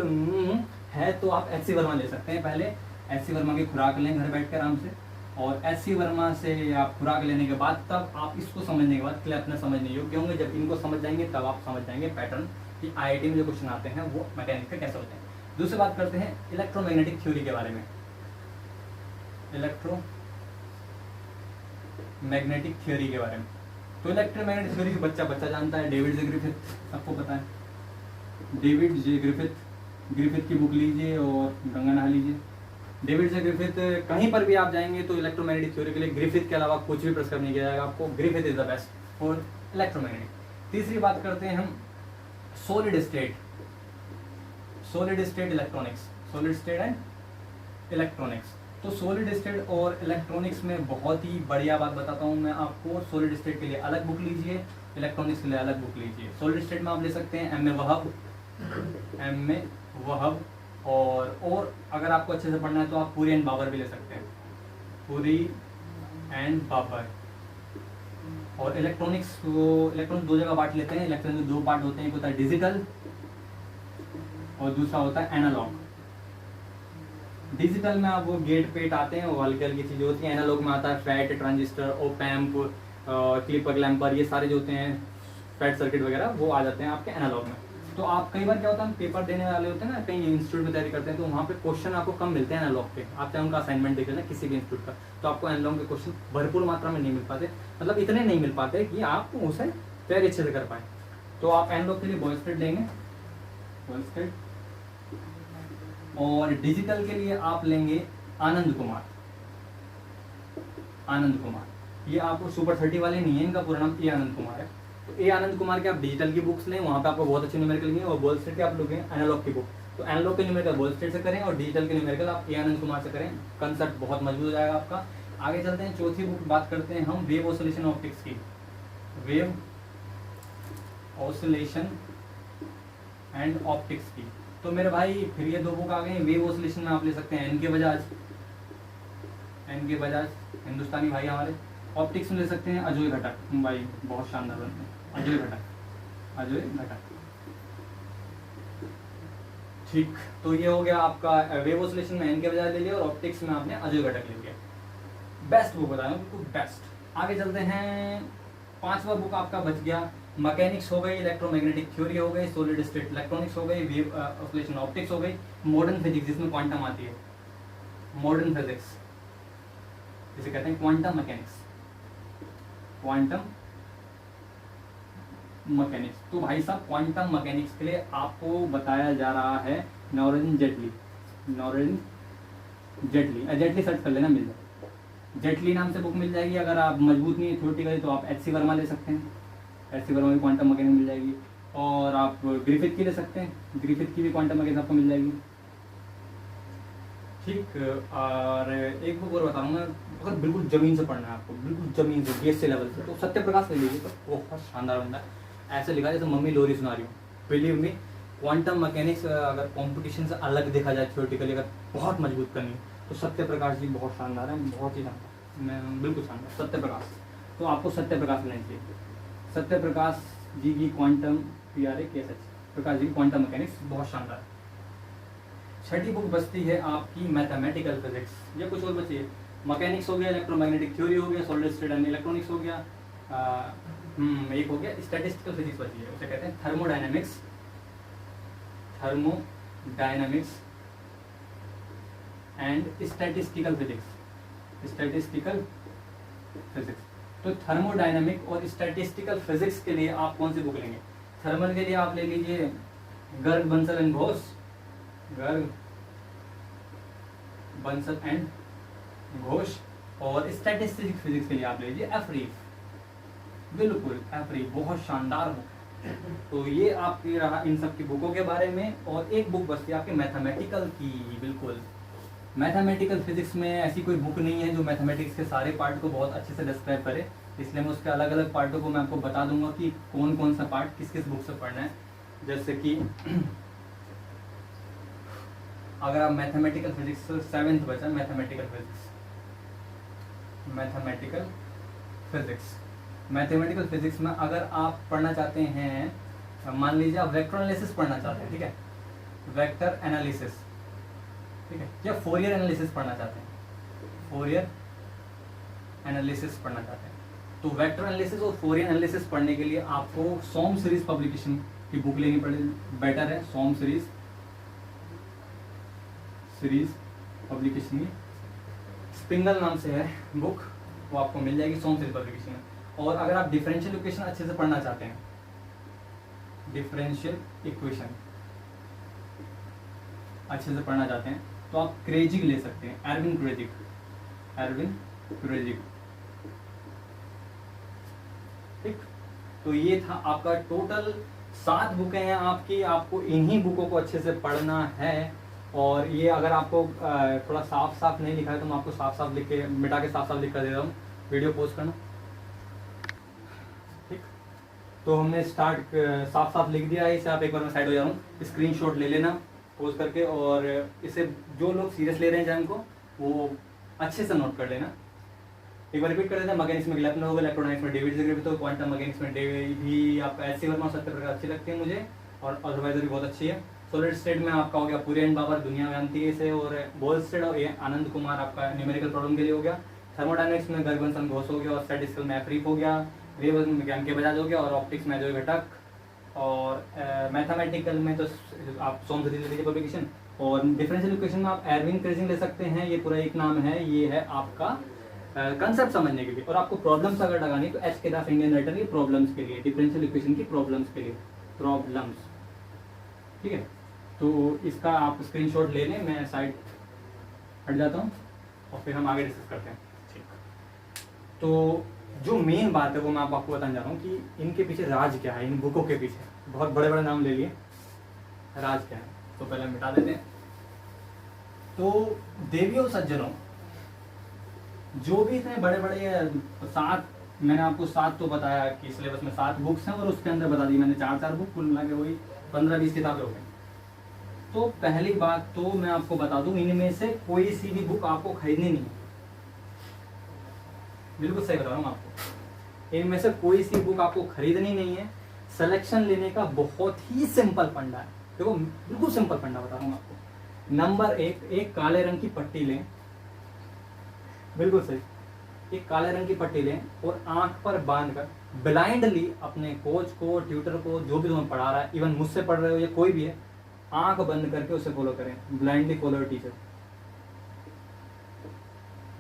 है तो आप HC वर्मा ले सकते हैं। पहले HC वर्मा की खुराक लें घर बैठ के आराम से, और HC वर्मा से आप खुराक लेने के बाद तब आप इसको समझने के बाद क्लैपनर समझने योग्य होंगे। जब इनको समझ जाएंगे तब आप समझ जाएंगे पैटर्न कि IIT में जो क्वेश्चन आते हैं वो मैकेनिक्स के कैसे होते हैं। दूसरी बात करते हैं इलेक्ट्रोमैग्नेटिक थ्योरी के बारे में। इलेक्ट्रोमैग्नेटिक थ्योरी के बारे में, तो इलेक्ट्रोमैग्नेटिक थ्योरी को बच्चा जानता है, डेविड जे ग्रिफिथ, सबको पता है। डेविड जे ग्रिफिथ की बुक लीजिए और गंगा नहा लीजिए। डेविड जे ग्रिफिथ, कहीं पर भी आप जाएंगे तो इलेक्ट्रोमैग्नेटिक थ्योरी के लिए ग्रिफिथ के अलावा कुछ भी प्रेस्क्राइब नहीं किया जाएगा आपको। Griffith is the best for electromagnetic. तीसरी बात करते हैं हम solid state electronics. Solid state and electronics. तो सॉलिड स्टेट और इलेक्ट्रॉनिक्स में बहुत ही बढ़िया बात बताता हूँ मैं आपको। सॉलिड स्टेट के लिए अलग बुक लीजिए, इलेक्ट्रॉनिक्स के लिए अलग बुक लीजिए। सॉलिड स्टेट में आप ले सकते हैं एम ए वहब और अगर आपको अच्छे से पढ़ना है तो आप पुरी एंड बाबर भी ले सकते हैं, पुरी एंड बाबर। और इलेक्ट्रॉनिक्स दो जगह बांट लेते हैं। इलेक्ट्रॉनिक्स दो पार्ट होते हैं, एक होता है डिजिटल और दूसरा होता है एनालॉग। डिजिटल में आप वो गेट पेट आते हैं, वो हल्की हल्की चीज़ें होती हैं। एनालॉग में आता है FET, transistor, op amp, clipper, clamper, ये सारे जो होते हैं फैट सर्किट वगैरह, वो आ जाते हैं आपके एनालॉग में। तो आप कई बार क्या होता है, पेपर देने वाले होते हैं ना, कहीं इंस्टीट्यूट में तैयारी करते हैं, तो वहाँ पे क्वेश्चन आपको कम मिलते हैं एनालॉग के। आप चाहे उनका असाइनमेंट देख लेना किसी भी इंस्टीट्यूट का, तो आपको एनालॉग के क्वेश्चन भरपूर मात्रा में नहीं मिल पाते, मतलब इतने नहीं मिल पाते कि आप उसे तैयारी अच्छे से कर पाए। तो आप एनालॉग के लिए बॉयस्टेड लेंगे, बॉयस्टेड। और डिजिटल के लिए आप लेंगे आनंद कुमार। ये आपको सुपर 30 वाले नहीं है, इनका पूरा नाम ए आनंद कुमार है। तो ए आनंद कुमार के आप डिजिटल की बुक्स लें, वहाँ पे आपको बहुत अच्छे न्यूमेरिकल मिलेंगे। और बॉयस्टेड के आप लोग एनालॉग की बुक, तो एनालॉग के न्यूमेरिकल बॉयस्टेड से करें और डिजिटल के न्यूमेरिकल आप ए आनंद कुमार से करें। कंसेप्ट बहुत मजबूत हो जाएगा आपका। आगे चलते हैं, चौथी बुक बात करते हैं हम वेव ऑसिलेशन ऑप्टिक्स की। वेव ऑसिलेशन एंड ऑप्टिक्स की। तो मेरे भाई फिर ये दो बुक आ गई। वेव ऑसिलेशन में आप ले सकते हैं एन के बजाज, हिंदुस्तानी भाई हमारे। ऑप्टिक्स में ले सकते हैं अजय घटक, भाई बहुत शानदार बनते हैं, अजय घटक। ठीक, तो ये हो गया आपका वेव ऑसिलेशन में एन के बजाज ले लिया और ऑप्टिक्स में आपने अजय घटक ले लिया। बेस्ट बुक बताया, बिल्कुल बेस्ट। आगे चलते हैं, पांचवा बुक आपका बच गया, मैकेनिक्स हो गई, इलेक्ट्रोमैग्नेटिक थ्योरी हो गई, सॉलिड स्टेट इलेक्ट्रॉनिक्स हो गई, वेव ऑसिलेशन ऑप्टिक्स हो गई, मॉडर्न फिजिक्स जिसमें क्वांटम आती है, मॉडर्न फिजिक्स जिसे कहते हैं क्वांटम मैकेनिक्स, तो भाई साहब क्वांटम मैकेनिक्स के लिए आपको बताया जा रहा है नॉरेन जेटली सर्च कर लेना, मिल जाए। जेटली नाम से बुक मिल जाएगी। अगर आप मजबूत नहीं है थ्योरेटिकली तो आप एच.सी. वर्मा ले सकते हैं, एच.सी. वर्मा की क्वांटम मैकेनिक्स मिल जाएगी। और आप ग्रिफिथ की ले सकते हैं, ग्रिफिथ की भी क्वांटम मैकेनिक्स आपको मिल जाएगी। ठीक, और एक बुक और बता रहा हूँ मैं, अगर बिल्कुल जमीन से पढ़ना है आपको, बिल्कुल जमीन से, बेस से लेवल से, तो सत्य प्रकाश ले लीजिए। तो बहुत शानदार बंदा है, ऐसे लिखा जैसे मम्मी लोरी सुना रही हूँ। बिलीव मी, क्वांटम मैकेनिक्स अगर कंपटीशन से अलग देखा जाए थ्योरेटिकली, अगर बहुत मजबूत करनी तो सत्य प्रकाश जी बहुत शानदार है, बहुत ही शानदार, मैं बिल्कुल शानदार। सत्य प्रकाश, तो आपको सत्य प्रकाश लेना चाहिए। सत्य प्रकाश जी की क्वांटम प्रकाश जी की क्वांटम मैकेनिक्स बहुत शानदार है। छठी बुक बचती है आपकी मैथमेटिकल फिजिक्स, या कुछ और बची है। मैकेनिक्स हो गया, इलेक्ट्रोमैग्नेटिक थ्योरी हो गया, सॉलिड स्टेट एंड इलेक्ट्रॉनिक्स हो गया, एक हो गया स्टैटिस्टिकल फिजिक्स बची है, उसे कहते हैं थर्मोडायनेमिक्स एंड स्टैटिस्टिकल फिजिक्स। तो थर्मोडायनेमिक और स्टैटिस्टिकल फिजिक्स के लिए आप कौन सी बुक लेंगे? थर्मल के लिए आप ले लीजिए गर्ग, बंसल एंड घोष, और स्टैटिस्टिक फिजिक्स के लिए आप ले लीजिए एफरीफ, बिल्कुल एफरीफ, बहुत शानदार बुक। तो ये आपकी रहा इन सब की बुकों के बारे में। और एक बुक बचती है आपके मैथमेटिकल की, बिल्कुल मैथमेटिकल फिजिक्स में ऐसी कोई बुक नहीं है जो मैथमेटिक्स के सारे पार्ट को बहुत अच्छे से डिस्क्राइब करे, इसलिए मैं उसके अलग अलग पार्टों को मैं आपको बता दूंगा कि कौन कौन सा पार्ट किस किस बुक से पढ़ना है। जैसे कि अगर आप मैथमेटिकल फिजिक्स, 7th बचा मैथमेटिकल फिजिक्स में अगर आप पढ़ना चाहते हैं, मान लीजिए आप वेक्टर एनालिसिस पढ़ना चाहते हैं, ठीक है, वेक्टर एनालिसिस, ठीक है, या फोरियर एनालिसिस पढ़ना चाहते हैं, तो वेक्टर एनालिसिस और फोरियर एनालिसिस पढ़ने के लिए आपको सोम सीरीज पब्लिकेशन की बुक लेनी पड़ेगी, बेटर है। सोम सीरीज पब्लिकेशन की स्पिंगल नाम से है बुक, वो आपको मिल जाएगी सोम सीरीज पब्लिकेशन में। और अगर आप डिफरेंशियल इक्वेशन अच्छे से पढ़ना चाहते हैं, तो आप क्रेजिक ले सकते हैं, एरविन क्रेजिक। ठीक, तो ये था आपका टोटल 7 बुकें हैं आपकी, आपको इन्हीं बुकों को अच्छे से पढ़ना है और ये अगर आपको थोड़ा साफ साफ नहीं लिखा है तो मैं आपको साफ साफ लिख के मिटा के साफ साफ लिख कर दे रहा हूँ, वीडियो पोस्ट करना। ठीक, तो हमने स्टार्ट साफ साफ लिख दिया है। इसे आप एक बार मैं साइड हो जा रहा हूँ, स्क्रीनशॉट ले लेना पोस्ट करके, और इसे जो लोग सीरियस ले रहे हैं एग्जाम को वो अच्छे से नोट कर लेना। एक बार रिपीट कर देते हैं, मैकेनिक्स में इलेक्ट्रोडायनेमिक्स में डेविड जिग्रे भी, तो क्वांटम मैकेनिक्स में भी आप ऐसे वर्मा सत्य प्रकार अच्छी लगती है मुझे, और अदरवाइजर भी बहुत अच्छी है। सॉलिड स्टेट में आपका हो गया पूरी एंड बाबर, दुनिया जानती है इसे, और बॉल स्टेट और ये आनंद कुमार आपका न्यूमेरिकल प्रॉब्लम के लिए हो गया। थर्मोडायनेमिक्स में गर्गनसन घोष हो गया, और स्टैटिस्टिकल में एफ्रीफ हो गया, वेव में ज्ञान के बजाज हो गया, और ऑप्टिक्स में अजय घटक, और मैथमेटिकल में तो आप सोम से लीजिए पब्लिकेशन, और डिफरेंशियल इक्वेशन में आप एरविन क्रेजिंग ले सकते हैं, ये पूरा एक नाम है, ये है आपका कंसेप्ट समझने के लिए। और आपको प्रॉब्लम्स अगर लगानी तो एच के दास इंडियन राइटर की प्रॉब्लम्स के लिए, डिफरेंशियल इक्वेशन की प्रॉब्लम्स के लिए, प्रॉब्लम्स। ठीक है, तो इसका आप स्क्रीनशॉट ले लें, मैं साइड हट जाता हूँ और फिर हम आगे डिस्कस करते हैं। ठीक, तो जो मेन बात है वो मैं आपको बताने जा रहा हूँ कि इनके पीछे राज क्या है, इन बुकों के पीछे। बहुत बड़े बड़े नाम ले लिए, राज क्या है तो पहले हम मिटा देते हैं। तो देवियों सज्जनों, जो भी इतने बड़े बड़े 7, मैंने आपको 7 तो बताया कि सिलेबस में 7 बुक्स हैं, और उसके अंदर बता दी मैंने 4 बुक, कुल मिला के वही 15-20 किताबें हो गई। तो पहली बात तो मैं आपको बता दूं, इनमें से कोई सी भी बुक आपको खरीदनी नहीं है, बिल्कुल सही बता रहा हूँ आपको, इनमें से कोई सी बुक आपको खरीदनी नहीं है। सिलेक्शन लेने का बहुत ही सिंपल फंडा है, देखो बिल्कुल सिंपल फंडा बता रहा हूँ आपको। नंबर 1, एक काले रंग की पट्टी लें, बिल्कुल सही, एक काले रंग की पट्टी लें और आंख पर बांधकर ब्लाइंडली अपने कोच को, ट्यूटर को, जो भी तुम्हें पढ़ा रहा है, इवन मुझसे पढ़ रहे हो या कोई भी है, आंख बंद करके उसे फॉलो करें। Blindly follow your teacher,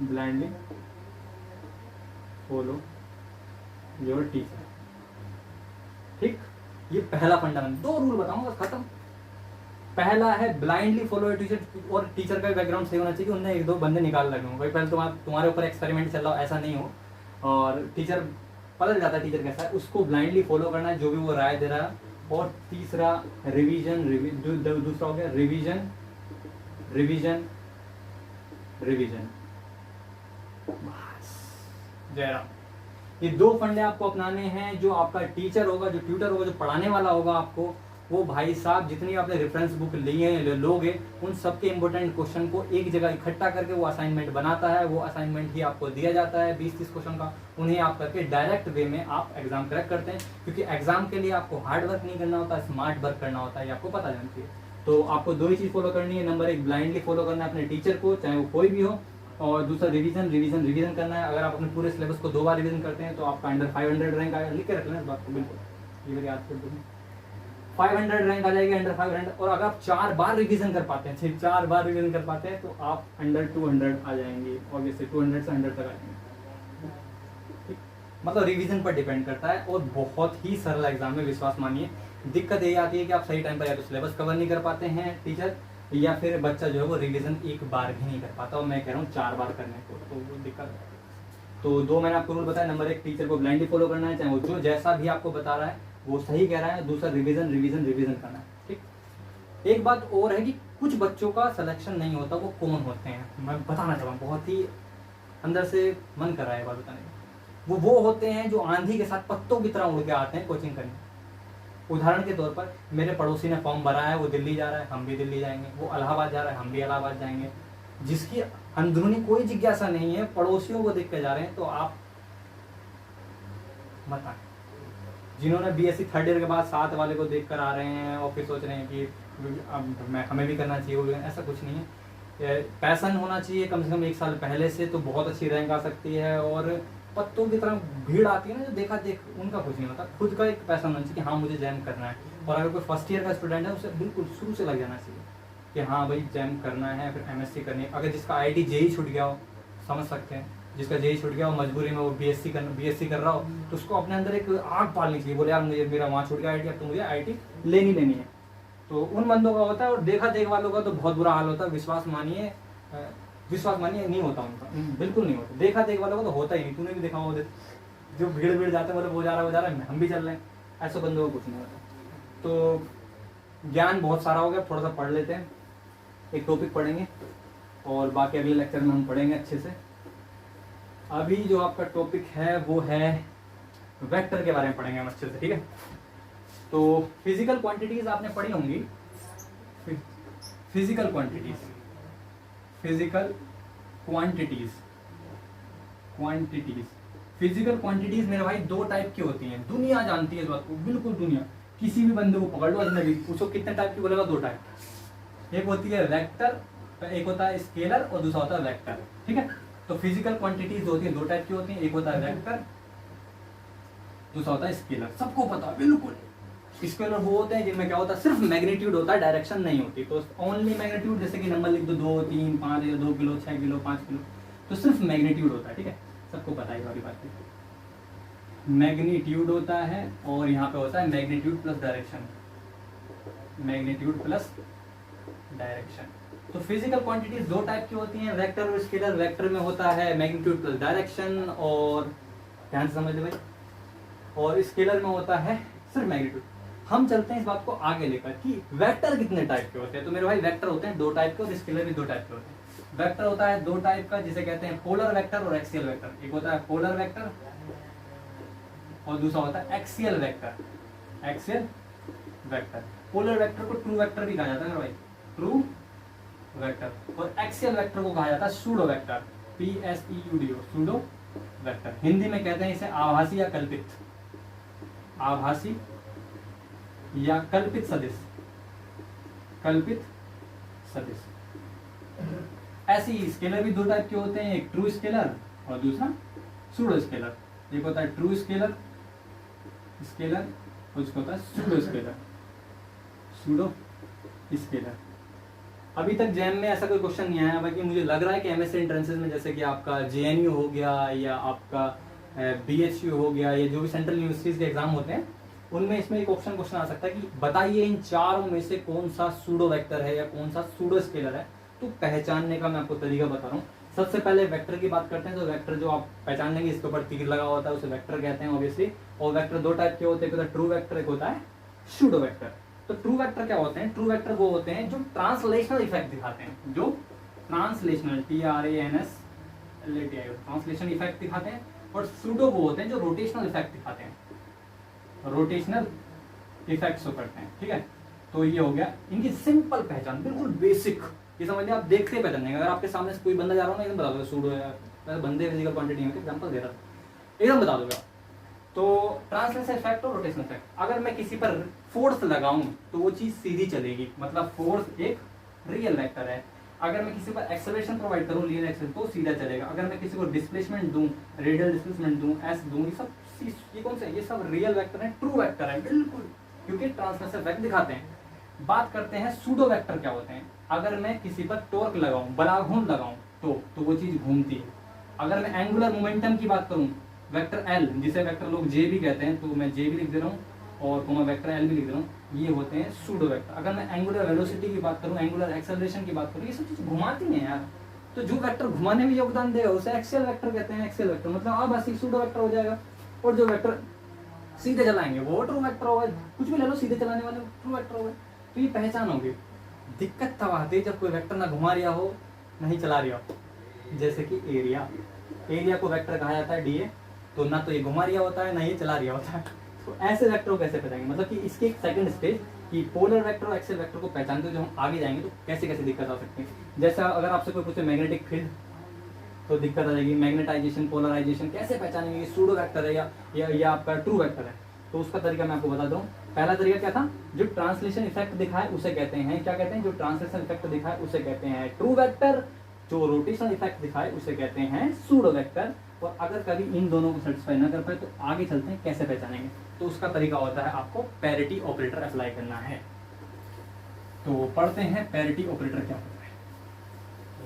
blindly follow your teacher. ठीक, ये पहला फंडामेंटल। 2 रूल बताऊंगा, खत्म। पहला है ब्लाइंडली फॉलो योर टीचर, और टीचर का बैकग्राउंड सही होना चाहिए कि उन्हें 1-2 बंदे निकाल लगे हों, भाई पहले तुम्हारे ऊपर एक्सपेरिमेंट चल रहा हो, ऐसा नहीं हो, और टीचर पता चल जाता है टीचर कैसा है, उसको ब्लाइंडली फॉलो करना है जो भी वो राय दे रहा है। और तीसरा रिवीजन, दूसरा हो गया रिवीजन, रिवीजन, रिवीजन। जयराम, ये 2 फंडे आपको अपनाने हैं। जो आपका टीचर होगा, जो ट्यूटर होगा, जो पढ़ाने वाला होगा आपको, वो भाई साहब जितनी आपने रेफरेंस बुक लिए लोगे, उन सबके इंपॉर्टेंट क्वेश्चन को एक जगह इकट्ठा करके वो असाइनमेंट बनाता है। वो असाइनमेंट ही आपको दिया जाता है 20-30 क्वेश्चन का, उन्हें आप करके डायरेक्ट वे में आप एग्जाम क्रैक करते हैं। क्योंकि एग्जाम के लिए आपको हार्ड वर्क नहीं करना होता, स्मार्ट वर्क करना होता है, ये आपको पता जाना चाहिए। तो आपको 2 ही चीज़ फॉलो करनी है। नंबर 1, ब्लाइंडली फॉलो करना है अपने टीचर को, चाहे वो कोई भी हो, और दूसरा रिवीजन, रिवीजन, रिवीजन करना है। अगर आप अपने पूरे सिलेबस को 2 बार रिवीजन करते हैं तो आपका अंडर 500 रैंक आएगा। लिख के रख लेना इस बात को, बिल्कुल ये मेरी याद कर दूँगी, 500 रैंक आ जाएगी, अंडर 500। और अगर आप 4 बार रिवीजन कर पाते हैं, सिर्फ 4 बार रिवीजन कर पाते हैं, तो आप अंडर 200 आ जाएंगे, ऑब्वियसली 200 से 100 तक आ जाएंगे। मतलब रिवीजन पर डिपेंड करता है, और बहुत ही सरल एग्जाम में, विश्वास मानिए। दिक्कत यही आती है कि आप सही टाइम पर या तो सिलेबस कवर नहीं कर पाते हैं टीचर, या फिर बच्चा जो है वो रिवीजन 1 बार भी नहीं कर पाता, और मैं कह रहा हूँ 4 बार करने को, तो वो दिक्कत है। तो 2 मैंने आपको रूल बताया। नंबर 1, टीचर को ब्लाइंडली फॉलो करना है, चाहे वो जो जैसा भी आपको बता रहा है वो सही कह रहा है। दूसरा, रिवीजन, रिवीजन, रिवीजन करना है। ठीक, एक बात और है कि कुछ बच्चों का सिलेक्शन नहीं होता, वो कौन होते हैं मैं बताना चाहता हूँ, बहुत ही अंदर से मन कर रहा है बात बताने का। वो होते हैं जो आंधी के साथ पत्तों की तरह उड़ के आते हैं कोचिंग करने। उदाहरण के तौर पर, मेरे पड़ोसी ने फॉर्म भरा है, वो दिल्ली जा रहा है, हम भी दिल्ली जाएंगे। वो इलाहाबाद जा रहा है, हम भी इलाहाबाद जाएंगे। जिसकी अंदरूनी कोई जिज्ञासा नहीं है, पड़ोसियों को देख के जा रहे हैं, तो आप बताएं। जिन्होंने बीएससी 3rd ईयर के बाद 7 वाले को देख कर आ रहे हैं और फिर सोच रहे हैं कि अब हमें भी करना चाहिए, वो भी, ऐसा कुछ नहीं है। पैसन होना चाहिए कम से कम 1 साल पहले से, तो बहुत अच्छी रैंक आ सकती है। और पत्तों की तरह भीड़ आती है ना जो देखा देख, उनका कुछ नहीं होता। खुद का एक पैसा होना चाहिए कि हाँ मुझे जैम करना है। और अगर कोई फर्स्ट ईयर का स्टूडेंट है, उसे बिल्कुल शुरू से लग जाना चाहिए कि हाँ भाई जैम करना है, फिर एमएससी करनी है। अगर जिसका आईआईटी जेई छूट गया हो, समझ सकते हैं, जिसका जेई छूट गया हो, मजबूरी में वो बीएससी कर रहा हो, तो उसको अपने अंदर एक आग पालनी चाहिए। बोले यार मुझे, मेरा वहाँ छूट गया आईआईटी, अब तो मुझे आईआईटी लेनी है। तो उन बंदों का होता है। और देखा देख वालों का तो बहुत बुरा हाल होता है, विश्वास मानिए नहीं होता उनका, बिल्कुल नहीं होता। देखा देख वालों का तो होता ही नहीं। तूने भी देखा होगा, जो भीड़ जाते हैं, बोले वो जा रहा है, हम भी चल रहे हैं, ऐसे बंदों को कुछ नहीं होता। तो ज्ञान बहुत सारा हो गया, थोड़ा सा पढ़ लेते हैं। एक टॉपिक पढ़ेंगे और बाकी अगले लेक्चर में हम पढ़ेंगे अच्छे से। अभी जो आपका टॉपिक है वो है वेक्टर के बारे में पढ़ेंगे हम अच्छे से, ठीक है। तो फिजिकल क्वांटिटीज आपने पढ़ी होंगी, फिजिकल क्वांटिटीज फिजिकल क्वांटिटीज मेरे भाई दो टाइप की होती हैं, दुनिया जानती है इस बात को, बिल्कुल दुनिया। किसी भी बंदे को पकड़ लो, अजनबी पूछो कितने टाइप की, बोलेगा दो टाइप। एक होती है वेक्टर, एक होता है स्केलर और दूसरा होता है वेक्टर, ठीक है। तो फिजिकल क्वांटिटीज होती है दो टाइप की होती हैं, एक होता है वेक्टर, दूसरा होता है स्केलर। सबको पता है बिल्कुल। स्केलर वो होते हैं जिनमें क्या होता है, सिर्फ मैग्नीट्यूड होता है, डायरेक्शन नहीं होती। तो ओनली मैग्नीट्यूड, जैसे कि नंबर लिख दो 2, 3, 5 या 2 किलो, 6 किलो, 5 किलो, तो सिर्फ मैग्नीट्यूड होता है, ठीक है। सबको पता है वाली बात है, मैग्नीट्यूड होता है और यहाँ पे होता है magnitude plus direction, magnitude plus direction. तो फिजिकल क्वांटिटीज दो टाइप की होती हैं, वेक्टर और स्केलर। वेक्टर में होता है मैग्नीट्यूड प्लस डायरेक्शन, और ध्यान से समझ लो भाई, और स्केलर में होता है सिर्फ मैग्नीट्यूड। हम चलते हैं इस बात को आगे लेकर कि वेक्टर कितने टाइप के होते हैं। तो मेरे भाई वेक्टर होते हैं दो टाइप के और स्केलर भी दो टाइप के होते हैं। वेक्टर होता है दो टाइप का, जिसे कहते हैं पोलर वेक्टर और एक्सियल वेक्टर। एक होता है पोलर वेक्टर और दूसरा होता है axial vector, axial vector. Polar vector को ट्रू वेक्टर भी कहा जाता है मेरे भाई, ट्रू वेक्टर। और एक्सियल वेक्टर को कहा जाता है pseudo vector, PSEUDO, pseudo vector. Hindi में कहते हैं इसे आभासी या कल्पित, आभासी या कल्पित सदिश, कल्पित सदिश। ऐसे ही स्केलर भी दो टाइप के होते हैं, एक ट्रू स्केलर और दूसरा सूडो स्केलर। एक होता है ट्रू स्केलर, स्केलर, और उसका होता है सूडो स्केलर, सूडो स्केलर। अभी तक जैम में ऐसा कोई क्वेश्चन नहीं आया, बाकी मुझे लग रहा है कि एमएससी एंट्रेंसेस में, जैसे कि आपका JNU हो गया या आपका BHU हो गया, या जो भी सेंट्रल यूनिवर्सिटीज के एग्जाम होते हैं, उनमें इसमें एक क्वेश्चन आ सकता है कि बताइए इन चारों में से कौन सा सूडो वेक्टर है या कौन सा सूडो स्केलर है। तो पहचानने का मैं आपको तरीका बता रहा हूँ। सबसे पहले वेक्टर की बात करते हैं। तो वेक्टर जो आप पहचान लेंगे, इसके ऊपर तीर लगा होता है, उसे वेक्टर कहते हैं ऑब्वियसली। और वेक्टर दो टाइप के होते हैं, एक होता है ट्रू वेक्टर, एक होता है सूडो वेक्टर। तो ट्रू वेक्टर क्या होते हैं? ट्रू वेक्टर वो होते हैं जो ट्रांसलेशनल इफेक्ट दिखाते हैं, जो ट्रांसलेशनल, TRANSLATI, ट्रांसलेशन इफेक्ट दिखाते हैं। और सूडो वो होते हैं जो रोटेशनल इफेक्ट दिखाते हैं, रोटेशनल इफेक्ट शो करते हैं, ठीक है। तो ये हो गया इनकी सिंपल पहचान, बिल्कुल बेसिक। ये समझ लिया, आप देखते ही पहचान जाएंगे। अगर आपके सामने से कोई बंदा जा रहा हो ना, एकदम बता दो सूडो है, बंदे फिजिकल क्वांटिटी में एग्जांपल दे रहा, एकदम बता दोगे। तो ट्रांसलेशन इफेक्ट और रोटेशनल इफेक्ट। अगर मैं किसी पर फोर्स लगाऊं तो वो चीज सीधी चलेगी, मतलब फोर्स एक रियल वेक्टर है। अगर मैं किसी पर एक्सेलरेशन प्रोवाइड करूं, लीनियर एक्सेलरेशन, तो सीधा चलेगा। अगर मैं किसी को डिस्प्लेसमेंट दूं, रेडियल डिस्प्लेसमेंट दूं, एस दूं, ये कौन से, ये सब रियल वेक्टर है, ट्रू वेक्टर है बिल्कुल, क्योंकि ट्रांसलेशन इफेक्ट दिखाते हैं। बात करते हैं सूडो वेक्टर क्या होते हैं। अगर मैं किसी पर टॉर्क लगाऊं, बलाघूर्ण लगाऊं, तो वो चीज घूमती है। अगर मैं एंगुलर मोमेंटम की बात करूं, वेक्टर एल, जिसे वेक्टर लोग जे भी कहते हैं, तो मैं जे भी लिख दे रहा हूँ और कोमा वेक्टर एल भी लिख दे रहा हूँ, ये होते हैं सूडो वेक्टर। अगर मैं एंगुलर वेलोसिटी की बात करूँ, एंगुलर एक्सेलरेशन की बात करूँ, ये सब चीज घुमाती हैं यार। तो जो वेक्टर घुमाने में योगदान देगा उसे एक्सियल वेक्टर कहते हैं। एक्सियल वेक्टर मतलब आभासी सूडो वेक्टर हो जाएगा। और जो वेक्टर सीधे चलाएंगे वो ट्रू वेक्टर होगा। कुछ भी ले लो, सीधे चलाने वाले ट्रू वेक्टर होगा। तो ये पहचान होगी। दिक्कत तब आती है जब कोई वेक्टर ना घुमा रहा हो, नहीं चला रहा हो। जैसे कि एरिया, एरिया को वेक्टर कहा जाता है DA, तो ना तो ये घुमा रहा होता है ना ये चला रहा होता है। तो ऐसे वेक्टर को कैसे पहचानेंगे, मतलब कि इसके एक सेकंड स्टेज कि पोलर वेक्टर और एक्सियल वेक्टर को पहचानते हो, जो हम आगे जाएंगे तो कैसे कैसे दिक्कत आ सकती है। जैसा अगर आपसे कोई पूछे मैग्नेटिक फील्ड, तो दिक्कत आ जाएगी। मैग्नेटाइजेशन, पोलराइजेशन कैसे पहचानेंगे, सूडो वेक्टर है या आपका ट्रू वेक्टर है। तो उसका तरीका मैं आपको बता दूं। पहला तरीका क्या था, जो ट्रांसलेशन इफेक्ट दिखाए उसे कहते हैं, क्या कहते हैं, जो ट्रांसलेशन इफेक्ट दिखाए उसे कहते हैं ट्रू वेक्टर। जो रोटेशनल इफेक्ट दिखाए उसे कहते हैं सूडो वेक्टर। और अगर कभी इन दोनों को सेटिस्फाई ना कर पाए तो आगे चलते हैं कैसे पहचानेंगे। तो उसका तरीका होता है आपको पैरिटी ऑपरेटर अप्लाई करना है। तो पढ़ते हैं पैरिटी ऑपरेटर क्या होता है। तो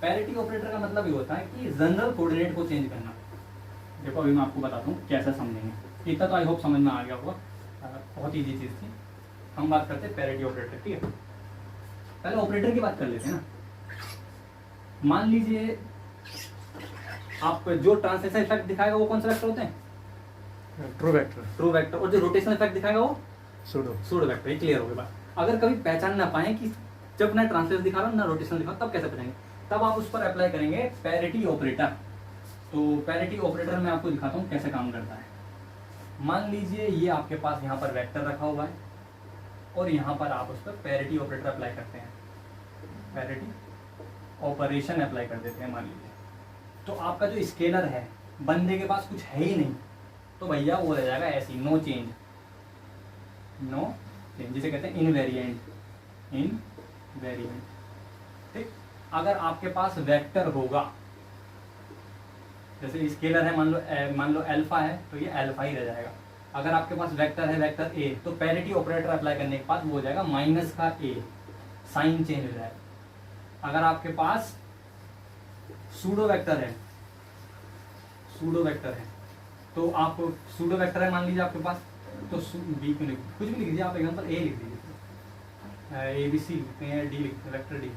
पैरिटी ऑपरेटर का मतलब ये होता है कि जनरल कोऑर्डिनेट को चेंज करना। देखो अभी मैं आपको बताता हूँ कैसे समझेंगे। इतना तो आई होप समझ में आ गया होगा, बहुत ईजी चीज थी। हम बात करते हैं पैरिटी ऑपरेटर, ठीक है। पहले ऑपरेटर की बात कर लेते हैं ना। मान लीजिए आप जो ट्रांसलेशन इफेक्ट दिखाएगा वो कौन सा वेक्टर होते हैं, ट्रू वेक्टर, ट्रू वेक्टर। और जो रोटेशनल इफेक्ट दिखाएगा वो सूडो सूडो वेक्टर। ये क्लियर हो गया बात। अगर कभी पहचान ना पाए कि जब मैं ट्रांसलेशन दिखा रहा हूँ ना रोटेशन दिखा तब कैसे पढ़ेंगे, तब आप उस पर अप्लाई करेंगे पैरिटी ऑपरेटर। तो पैरिटी ऑपरेटर मैं आपको दिखाता हूँ कैसे काम करता है। मान लीजिए ये आपके पास यहाँ पर वेक्टर रखा हुआ है और यहाँ पर आप उस पर पैरिटी ऑपरेटर अप्लाई करते हैं, पैरिटी ऑपरेशन अप्लाई कर देते हैं मान लीजिए। तो आपका जो स्केलर है बंदे के पास कुछ है ही नहीं, तो भैया वो रह जाएगा ऐसी नो चेंज, नो चेंज जिसे कहते हैं इनवेरिएंट, इनवेरिएंट। ठीक, अगर आपके पास वेक्टर होगा, जैसे स्केलर है मान लो अल्फा है तो ये अल्फा ही रह जाएगा। अगर आपके पास वेक्टर है वेक्टर ए, तो पैरिटी ऑपरेटर अप्लाई करने के बाद वो हो जाएगा माइनस का ए, साइन चेंज हो जाएगा। अगर आपके पास सूडो वेक्टर है, सूडो वेक्टर है तो आप सूडो वेक्टर है मान लीजिए आपके पास, तो बी क्यों कुछ भी लिख दीजिए आप, एग्जाम्पल ए लिख दीजिए, ए बी सी लिखते हैं, डी लिखते हैं, वेक्टर डी,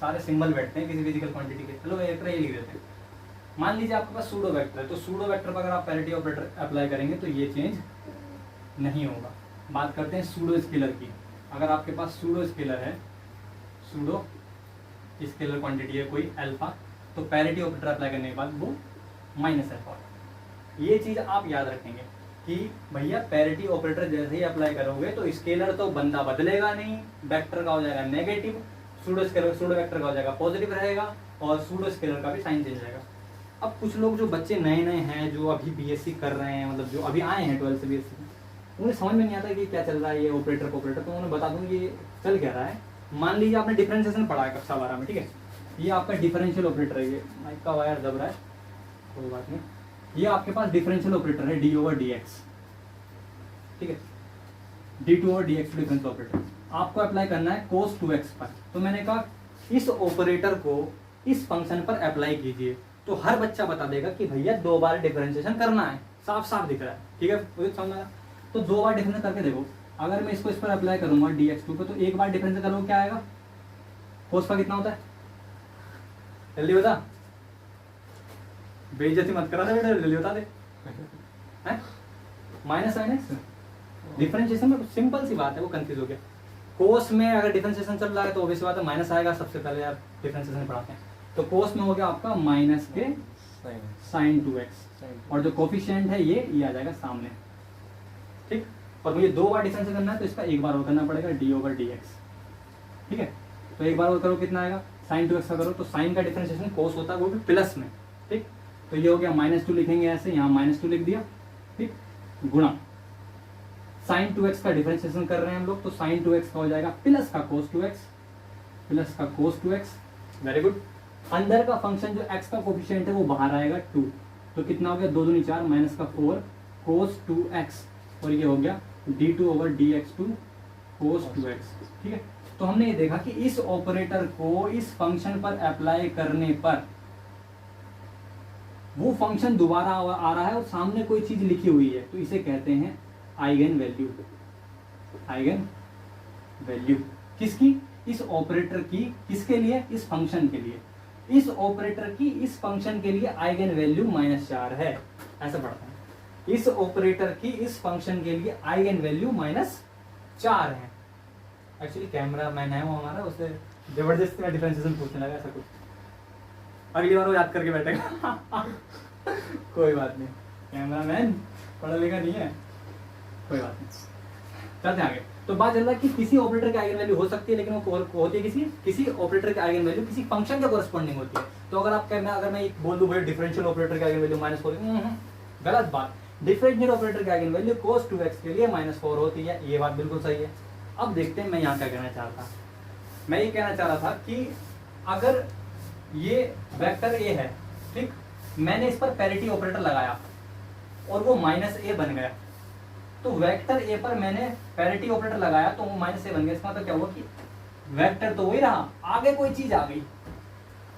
सारे सिंबल बैठते हैं किसी फिजिकल क्वांटिटी के, चलो वेक्टर ए लिख देते हैं। मान लीजिए आपके पास सूडो वेक्टर है, तो सूडो वेक्टर पर अगर आप पैरिटी ऑपरेटर अप्लाई करेंगे तो ये चेंज नहीं होगा। बात करते हैं सूडो स्केलर की। अगर आपके पास सूडो स्केलर है, सूडो स्केलर क्वांटिटी है कोई अल्फा, तो पैरिटी ऑपरेटर अप्लाई करने के बाद वो माइनस अल्फा। ये चीज आप याद रखेंगे कि भैया पैरिटी ऑपरेटर जैसे ही अप्लाई करोगे तो स्केलर तो बंदा बदलेगा नहीं, वेक्टर का हो जाएगा नेगेटिव, सूडो वेक्टर का हो जाएगा पॉजिटिव रहेगा और सूडो स्केलर का भी साइन चेंज रहेगा। अब कुछ लोग जो बच्चे नए नए हैं जो अभी बीएससी कर रहे हैं, मतलब जो अभी आए हैं 12 से बीएससी, उन्हें समझ में नहीं आता कि क्या चल रहा है ये ऑपरेटर ऑपरेटर, तो उन्हें बता दूं ये चल क्या रहा है। मान लीजिए आपने डिफरेंशिएशन पढ़ा है कक्षा 12 में, ठीक है, ये आपका डिफरेंशियल ऑपरेटर है, ये माइक का वायर दब रहा है कोई बात नहीं, ये आपके पास डिफरेंशियल ऑपरेटर है डी ओवर डी एक्स, ठीक है, d two over d x differential operator आपको अप्लाई करना है cos 2x पर। तो मैंने कहा इस ऑपरेटर को इस फंक्शन पर अप्लाई कीजिए, तो हर बच्चा बता देगा कि भैया 2 बार डिफरेंशिएशन करना है, साफ साफ दिख रहा है, ठीक है, मुझे समझ आया। तो 2 बार डिफरेंशिएशन करके देखो, अगर मैं इसको इस पर अप्लाई करूंगा dx2 पे, तो एक बार डिफरेंशिएशन करूंगा क्या आएगा, cos का कितना होता है, जल्दी बता, बेइज्जती मत करा बेटा, जल्दी बता दे, माइनस माइनस डिफरेंशिएशन में सिंपल सी बात है, वो कंफ्यूज हो गया। कोस में अगर डिफरेंशिएशन चल रहा है तो ऑब्वियस बात है माइनस आएगा, सबसे पहले यार डिफरेंशिएशन पढ़ाते हैं। तो कोस में हो गया आपका माइनस के साइन 2x और जो कोफिशिएंट है ये आ जाएगा सामने, ठीक। और मुझे 2 बार डिफरेंशिएशन करना है तो इसका एक बार और करना पड़ेगा डी ओवर डी एक्स, ठीक है। तो एक बार और करो कितना आएगा, साइन 2x का करो तो साइन का डिफरेंशिएशन कोस होता है वो भी प्लस में, ठीक। तो ये हो गया -2 लिखेंगे ऐसे, यहाँ -2 लिख दिया, ठीक, गुणा साइन 2x का डिफरेंशिएशन कर रहे हैं हम लोग, तो साइन 2x का हो जाएगा प्लस का cos 2x, प्लस का cos 2x, वेरी गुड। अंदर का फंक्शन जो x का कोफिशिएंट है वो बाहर आएगा 2, तो कितना हो गया 2 दूनी 4 माइनस का 4 cos 2x, और ये हो गया d2 over dx2 cos 2x, ठीक है। तो हमने ये देखा कि इस ऑपरेटर को इस फंक्शन पर अप्लाई करने पर वो फंक्शन दोबारा आ रहा है और सामने कोई चीज लिखी हुई है, तो इसे कहते हैं आइगन वैल्यू। आइगन वैल्यू किसकी, इस ऑपरेटर की, किसके लिए, इस फंक्शन के लिए, इस ऑपरेटर की इस फंक्शन के लिए आइगन वैल्यू -4 है, ऐसा पढ़ता है। इस ऑपरेटर की इस फंक्शन के लिए आइगन वैल्यू -4 है। एक्चुअली कैमरा मैन है वो हमारा, उससे जबरदस्ती में डिफरेंशिएशन पूछने लगा, ऐसा कुछ अगली बार वो याद करके बैठेगा कोई बात नहीं, कैमरा मैन पढ़ा लिखा नहीं है, कोई बात नहीं, चलते आगे। तो बात चल रहा है कि किसी ऑपरेटर की आइगन वैल्यू हो सकती है, लेकिन वो होती है किसी ऑपरेटर की आइगन वैल्यू किसी फंक्शन के कोरस्पॉन्डिंग होती है। तो अगर आप कहना, अगर मैं बोल दूं भाई डिफरेंशियल ऑपरेटर की आइगन वैल्यू -4, गलत बात। डिफरेंशियल ऑपरेटर की आइगन वैल्यू cos 2x के लिए -4 होती है, ये बात बिल्कुल सही है। अब देखते हैं मैं यहाँ क्या कहना चाह रहा था। मैं ये कहना चाह रहा था कि अगर ये वेक्टर a है, ठीक, मैंने इस पर पैरिटी ऑपरेटर लगाया और वो -a बन गया, तो वेक्टर a पर मैंने पैरिटी ऑपरेटर लगाया तो वो -a बन गया। इसका मतलब क्या हुआ कि वेक्टर तो वही रहा, आगे कोई चीज आ गई,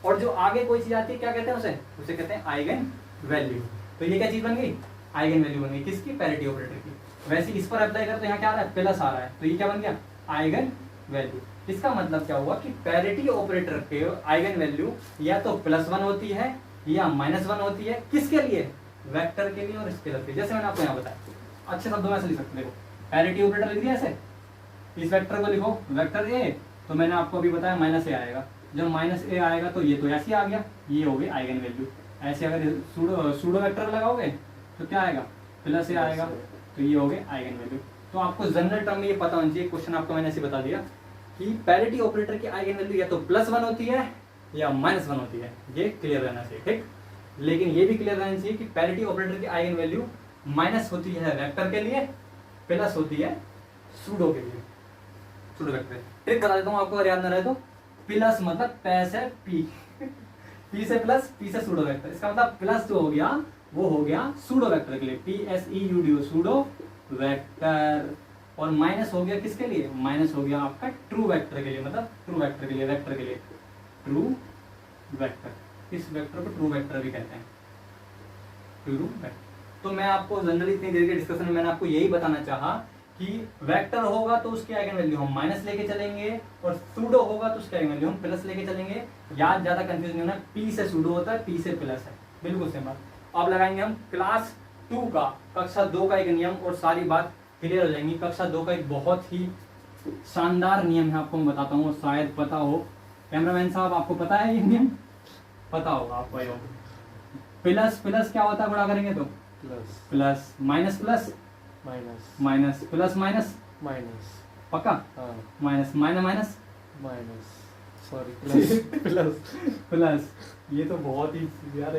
और जो आगे कोई चीज आती है क्या कहते हैं उसे कहते हैं आइगन वैल्यू। तो ये क्या चीज बन गई, आइगन वैल्यू बन गई, किसकी, पैरिटी ऑपरेटर की। वैसे इस पर अप्लाई करते तो यहाँ क्या आ रहा है, प्लस आ रहा है, तो ये क्या बन गया, आइगन वैल्यू। इसका मतलब क्या हुआ कि पैरिटी ऑपरेटर के आइगन वैल्यू या तो +1 होती है या -1 होती है, किसके लिए, वेक्टर के लिए और स्केलर के। जैसे मैंने आपको यहाँ बताया, अच्छे शब्दों में ऐसे लिख सकते, देखो पैरिटी ऑपरेटर लिख दिया ऐसे, इस वेक्टर को लिखो वेक्टर a, तो मैंने आपको अभी बताया माइनस ए आएगा। जब माइनस ए आएगा तो ये तो ऐसे ही आ गया, ये हो गई आइगन वैल्यू। ऐसे अगर सूडो वेक्टर लगाओगे तो क्या आएगा, प्लस ए आएगा, तो ये हो गए आइगन वैल्यू। तो आपको जनरल टर्म में ये पता होना चाहिए, क्वेश्चन आपको मैंने ऐसे बता दिया कि पैरिटी ऑपरेटर की आइगन वैल्यू या तो +1 होती है या -1 होती है, ये क्लियर रहना चाहिए, ठीक। लेकिन ये भी क्लियर रहना चाहिए कि पैरिटी ऑपरेटर की आइगन वैल्यू माइनस होती है वेक्टर के लिए, प्लस होती है सूडो के लिए, सूडो वेक्टर। ट्रिक बता देता हूँ आपको अगर याद ना रहे तो, प्लस मतलब पैस है पी, पी से प्लस, पी से सूडो वेक्टर, इसका मतलब प्लस जो हो गया वो हो गया सूडो वेक्टर के लिए, PSEUDO सूडो वेक्टर, और माइनस हो गया किसके लिए, माइनस हो गया आपका ट्रू वेक्टर के लिए, मतलब ट्रू वेक्टर के लिए, वेक्टर के लिए ट्रू वेक्टर। इस वेक्टर को ट्रू वेक्टर भी कहते हैं, ट्रू वेक्टर। तो मैं आपको जनरली इतनी देर के डिस्कशन में मैंने आपको यही बताना चाहा कि वेक्टर होगा तो उसकी आइगन वैल्यू हम माइनस लेके चलेंगे, और सूडो होगा तो उसकी आइगन वैल्यू हम प्लस लेके चलेंगे। याद ज्यादा कंफ्यूज नहीं होना, पी से सूडो होता है, पी से प्लस है, बिल्कुल सेम बात। अब लगाएंगे हम क्लास 2 का, कक्षा 2 का एक नियम, और सारी बात क्लियर हो जाएंगी। कक्षा 2 का एक बहुत ही शानदार नियम है, आपको मैं बताता हूँ, शायद पता हो। कैमरामैन साहब आपको पता है ये नियम, पता होगा आपको। प्लस प्लस क्या होता है गुणा करेंगे तो plus, plus, minus plus minus, minus, plus minus, minus, पक्का, हाँ, minus minus minus minus, sorry plus, plus, plus. ये तो बहुत ही यार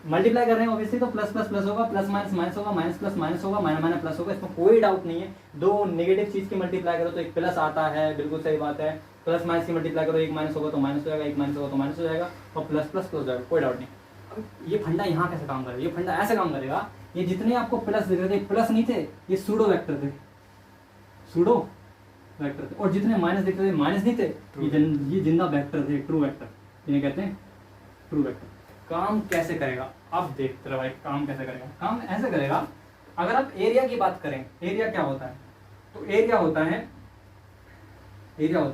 मल्टीप्लाई कर रहे हैं ऑब्वियसली, तो प्लस प्लस प्लस होगा, प्लस माइनस माइनस होगा, माइनस प्लस माइनस होगा, माइनस माइनस प्लस होगा, इसमें कोई डाउट नहीं है। दो नेगेटिव चीज की मल्टीप्लाई करो तो एक प्लस आता है, बिल्कुल सही बात है। प्लस माइनस की मल्टीप्लाई करो, एक माइनस होगा तो माइनस हो जाएगा, एक माइनस होगा तो माइनस हो जाएगा, और प्लस प्लस प्लस हो जाएगा, कोई डाउट नहीं। अब ये फंडा यहाँ कैसे काम करेगा, ये फंडा ऐसे काम करेगा, ये जितने आपको प्लस दिख रहे थे, प्लस नहीं थे, ये सूडो वेक्टर थे, सूडो वेक्टर थे, और जितने माइनस दिख रहे थे, माइनस नहीं थे, ये जिंदा वेक्टर थे, ट्रू वेक्टर, इन्हें कहते हैं ट्रू वेक्टर। काम कैसे करेगा, अब देखते रहो भाई, काम कैसे करेगा। काम ऐसे करेगा, अगर आप एरिया की बात करें, एरिया क्या होता है, तो एरिया होता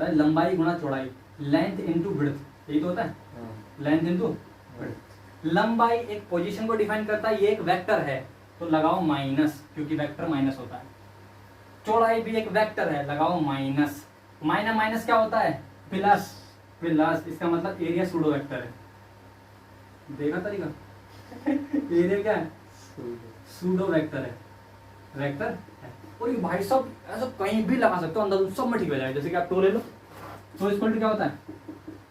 है लंबाई गुणा चौड़ाई, लेंथ इनटू विड्थ, यही तो होता है, लेंथ इनटू विड्थ। लंबाई एक पोजीशन को डिफाइन करता है, ये एक वेक्टर है तो लगाओ माइनस, क्योंकि वेक्टर माइनस होता है। चौड़ाई भी एक वेक्टर है, लगाओ माइनस, माइनस माइनस क्या होता है, प्लस, प्लस, इसका मतलब एरिया सूडो वेक्टर है। देखा तरीका एरिया क्या है, सूडो वेक्टर है, वेक्टर है। और ये भाई साहब ऐसा कहीं भी लगा सकते हो, अंदर सब में ठीक हो जाएगा। जैसे कि आप टो ले लो, तो इक्वल टू क्या होता है,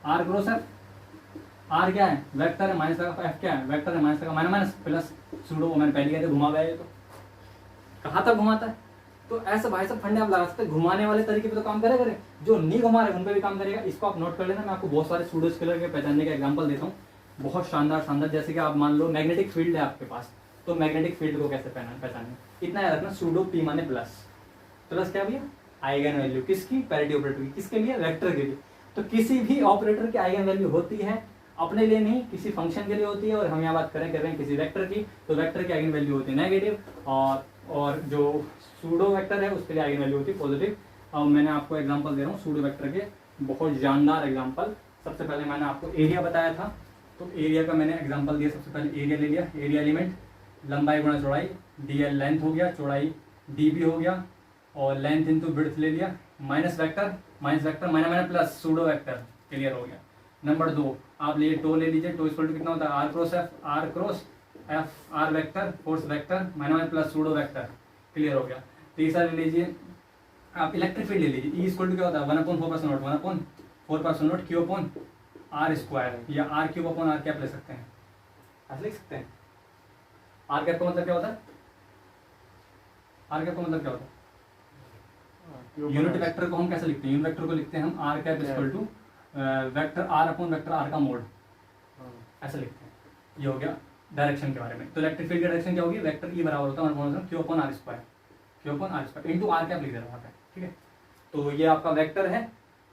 आर क्रॉस एफ, आर क्या है, वेक्टर है, माइनस लगा, एफ क्या है, वेक्टर है, माइनस लगा, माइनस माइनस प्लस सूडो, मैंने पहले कहते घुमा गया, ये तो कहाँ तक घुमाता है। तो ऐसे भाई साहब फंडे आप लगा सकते हैं, घुमाने वाले तरीके पे तो काम करेगा, जो नहीं घुमा रहे उन पे भी काम करेगा। इसको आप नोट कर लेना, मैं आपको बहुत सारे सूडो स्केलर के पहचानने का एग्जांपल देता हूँ, बहुत शानदार शानदार। जैसे कि आप मान लो मैग्नेटिक फील्ड है आपके पास, तो मैग्नेटिक फील्ड को कैसे पहचानना, इतना याद रखना, सूडो पी माने प्लस, प्लस क्या भैया, आइगन वैल्यू किसकी, पैरिटी ऑपरेटर की, किसके लिए, वेक्टर के लिए। तो किसी भी ऑपरेटर की आइगन वैल्यू होती है, अपने लिए नहीं, किसी फंक्शन के लिए होती है, और हम यहाँ बात कर रहे हैं किसी वेक्टर की, तो वेक्टर की आइगन वैल्यू होती है नेगेटिव, और जो सूडो वेक्टर है उसके लिए आइगन वैल्यू होती है पॉजिटिव। अब मैंने आपको एग्जांपल दे रहा हूँ सूडो वेक्टर के, बहुत शानदार एग्जांपल। सबसे पहले मैंने आपको एरिया बताया था, तो एरिया का मैंने एग्जांपल दिया, सबसे पहले एरिया ले लिया, एरिया एलिमेंट लंबाई गुणा चौड़ाई, dl लेंथ हो गया, चौड़ाई db हो गया, और लेंथ इनटू विड्थ ले लिया, minus vector minus minus plus pseudo vector, clear हो गया। नंबर 2 आप लिए टो ले लीजिए, टो इक्वल टू कितना होता है, r cross F, r vector, force vector, minus plus pseudo vector, clear हो गया। तीसरा ले लीजिए आप इलेक्ट्रिक फील्ड ले लीजिए, ई इक्वल टू क्या होता है, 1/4 naught, 1/4 naught q upon r square, या r cube upon r cap ले सकते हैं, ऐसे लिख सकते हैं। आर कैप का मतलब क्या होता है, आर कैप का मतलब क्या होता है, यूनिट वेक्टर को हम कैसे लिखते हैं, यूनिट वेक्टर को लिखते हैं हम r cap equal to vector r upon vector r का मोड, ऐसे लिखते हैं। ये हो गया डायरेक्शन के बारे में। तो इलेक्ट्रिक फील्ड की डायरेक्शन क्या होगी, वेक्टर ई बराबर होता है q upon r square into r cap लिख दे रहा है, ठीक है। तो ये आपका वेक्टर है,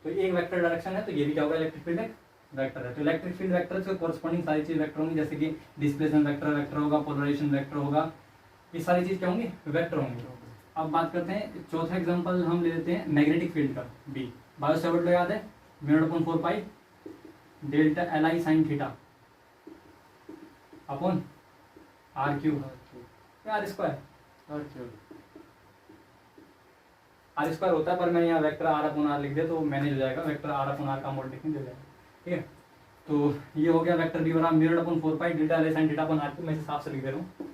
तो एक वेक्टर डायरेक्शन है, तो ये भी क्या होगा, इलेक्ट्रिक फील्ड एक वेक्टर है। तो इलेक्ट्रिक फील्ड वेक्टर से कोरस्पॉन्डिंग सारी चीज वेक्टर होंगी, जैसे कि डिस्प्लेसमेंट वेक्टर होगा, पोलराइजेशन वेक्टर होगा, ये सारी चीज क्या होंगी, वेक्टर होंगी। अब बात करते हैं चौथा एग्जांपल हम ले लेते हैं मैग्नेटिक फील्ड का, बी बायो सेवर्ट लो याद है, μ/4 pi delta LI sin theta upon r cube, r square, r square होता है, पर मैं यहाँ वेक्टर आर अपॉन आर लिख दिया तो मैनेज हो जाएगा, वेक्टर आर अपॉन आर का मोड लिखने दे जाएगा, ठीक है। तो ये हो गया वेक्टर बी बराबर mu naught upon 4 pi delta sine theta upon r, मैं इसे साफ से लिख दे रहा हूँ।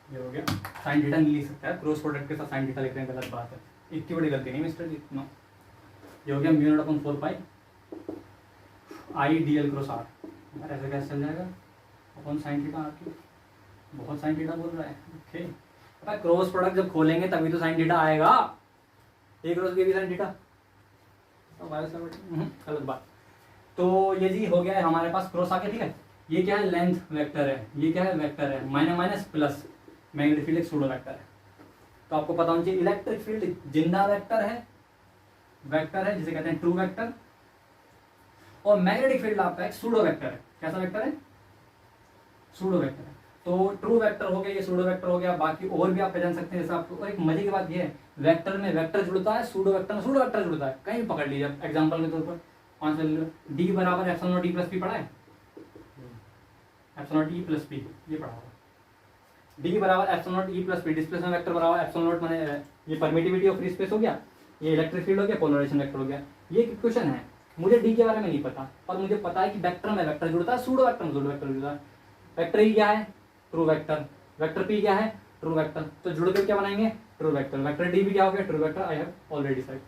ये हो गया, साइन थीटा नहीं लिख सकता है, क्रॉस प्रोडक्ट के साथ साइन थीटा लिख रहे हैं, गलत बात है, इतनी बड़ी गलती नहीं मिस्टर जी, नो। ये हो गया mu naught upon 4 pi I d l cross r, ऐसे कैसे चल जाएगा अपॉन साइन थीटा आर की, बहुत साइन थीटा बोल रहा है, ओके। पता क्रॉस प्रोडक्ट जब खोलेंगे तभी तो साइन थीटा आएगा, ए क्रॉस बी भी साइन थीटा, गलत बात। तो ये जी हो गया है हमारे पास क्रॉस आके, ठीक है। ये क्या है, लेंथ वेक्टर है, ये क्या है, वेक्टर है, minus minus plus, magnetic field एक सूडो वेक्टर है। तो आपको पता होना चाहिए इलेक्ट्रिक फील्ड जिंदा वेक्टर है, जिसे कहते हैं ट्रू वेक्टर, और मैग्नेटिक फील्ड आपका एक सूडो वेक्टर है। कैसा वेक्टर है, सूडो वेक्टर है। तो ट्रू वेक्टर हो गया, ये सूडो वेक्टर हो गया, बाकी और भी आप पहचान सकते हैं। जैसे आपको एक मजे की बात ये है, वेक्टर में वेक्टर जुड़ता है, सूडो वेक्टर में सूडो वेक्टर जुड़ता है, कहीं भी पकड़ लीजिए एग्जांपल के तौर पर। डी बराबर epsilon not E plus P पढ़ा है, epsilon not E plus P ये पढ़ा होगा। डी बराबर epsilon not E plus P, displacement vector बराबर एप्सिलॉन नॉट, माने ये परमिटिविटी ऑफ फ्री स्पेस हो गया, ये इलेक्ट्रिक फील्ड हो गया, पोलराइजेशन वेक्टर हो गया। ये एक इक्वेशन है, मुझे डी के बारे में नहीं पता, पर मुझे पता है कि वेक्टर में वेक्टर जुड़ता है, सूडो वेक्टर में सूडो वेक्टर जुड़ता है। वेक्टर ई क्या है, ट्रू वेक्टर, वेक्टर पी क्या है, ट्रू वेक्टर, तो जुड़कर क्या बनाएंगे, ट्रू वेक्टर। वेक्टर डी भी क्या हो गया, true vector, I have already said.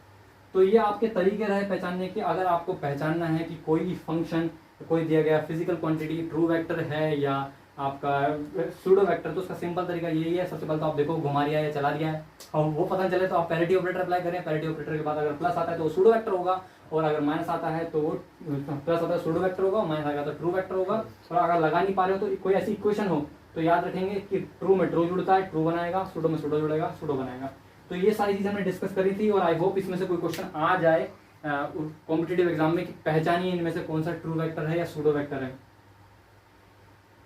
तो ये आपके तरीके रहे पहचानने के। अगर आपको पहचानना है कि कोई फंक्शन, कोई दिया गया फिजिकल क्वांटिटी ट्रू वेक्टर है या आपका सूडो वेक्टर, तो उसका सिंपल तरीका यही है। सबसे पहले तो आप देखो घुमा रिया है या चला रिया है, और वो पता चले तो आप पैरिटी ऑपरेटर अप्लाई करें। पैरिटी ऑपरेटर के बाद अगर प्लस आता है तो वो सूडो वेक्टर होगा, और अगर माइनस आता है तो वो प्लस आता है सूडो वेक्टर होगा, माइनस आएगा तो ट्रू वेक्टर होगा। और अगर लगा नहीं पा रहे हो तो कोई ऐसी इक्वेशन हो तो याद रखेंगे कि ट्रू में ट्रू जुड़ता है, ट्रू बनाएगा, सूडो में सूडो जुड़ेगा, सूडो बनाएगा। तो ये सारी चीजें हमने डिस्कस करी थी, और आई होप इसमें से कोई क्वेश्चन आ जाए कॉम्पिटिटिव एग्जाम में कि पहचानिए इनमें से कौन सा ट्रू वेक्टर है या सूडो वेक्टर है।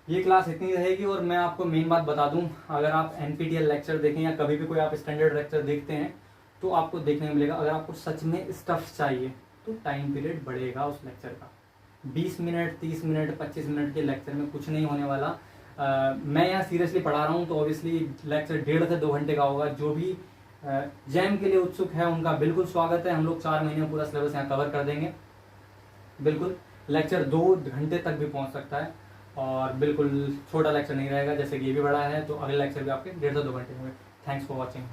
ये क्लास इतनी रहेगी। और मैं आपको मेन बात बता दूं, अगर आप एनपीटीईएल लेक्चर देखें या कभी भी कोई आप स्टैंडर्ड लेक्चर देखते हैं तो आपको देखने को मिलेगा, अगर आपको सच में स्टफ चाहिए तो टाइम पीरियड बढ़ेगा उस लेक्चर का। 20 मिनट 30 मिनट 25 मिनट के लेक्चर में कुछ नहीं होने वाला। मैं यहाँ सीरियसली पढ़ा रहा हूँ तो ऑब्वियसली लेक्चर 1.5 से 2 घंटे का होगा। जो भी जैम के लिए उत्सुक है उनका बिल्कुल स्वागत है। हम लोग 4 महीने में पूरा सिलेबस यहाँ कवर कर देंगे। बिल्कुल लेक्चर 2 घंटे तक भी पहुँच सकता है, और बिल्कुल छोटा लेक्चर नहीं रहेगा। जैसे कि ये भी बड़ा है तो अगले लेक्चर भी आपके 1.5 से 2 घंटे होंगे। Thanks for watching.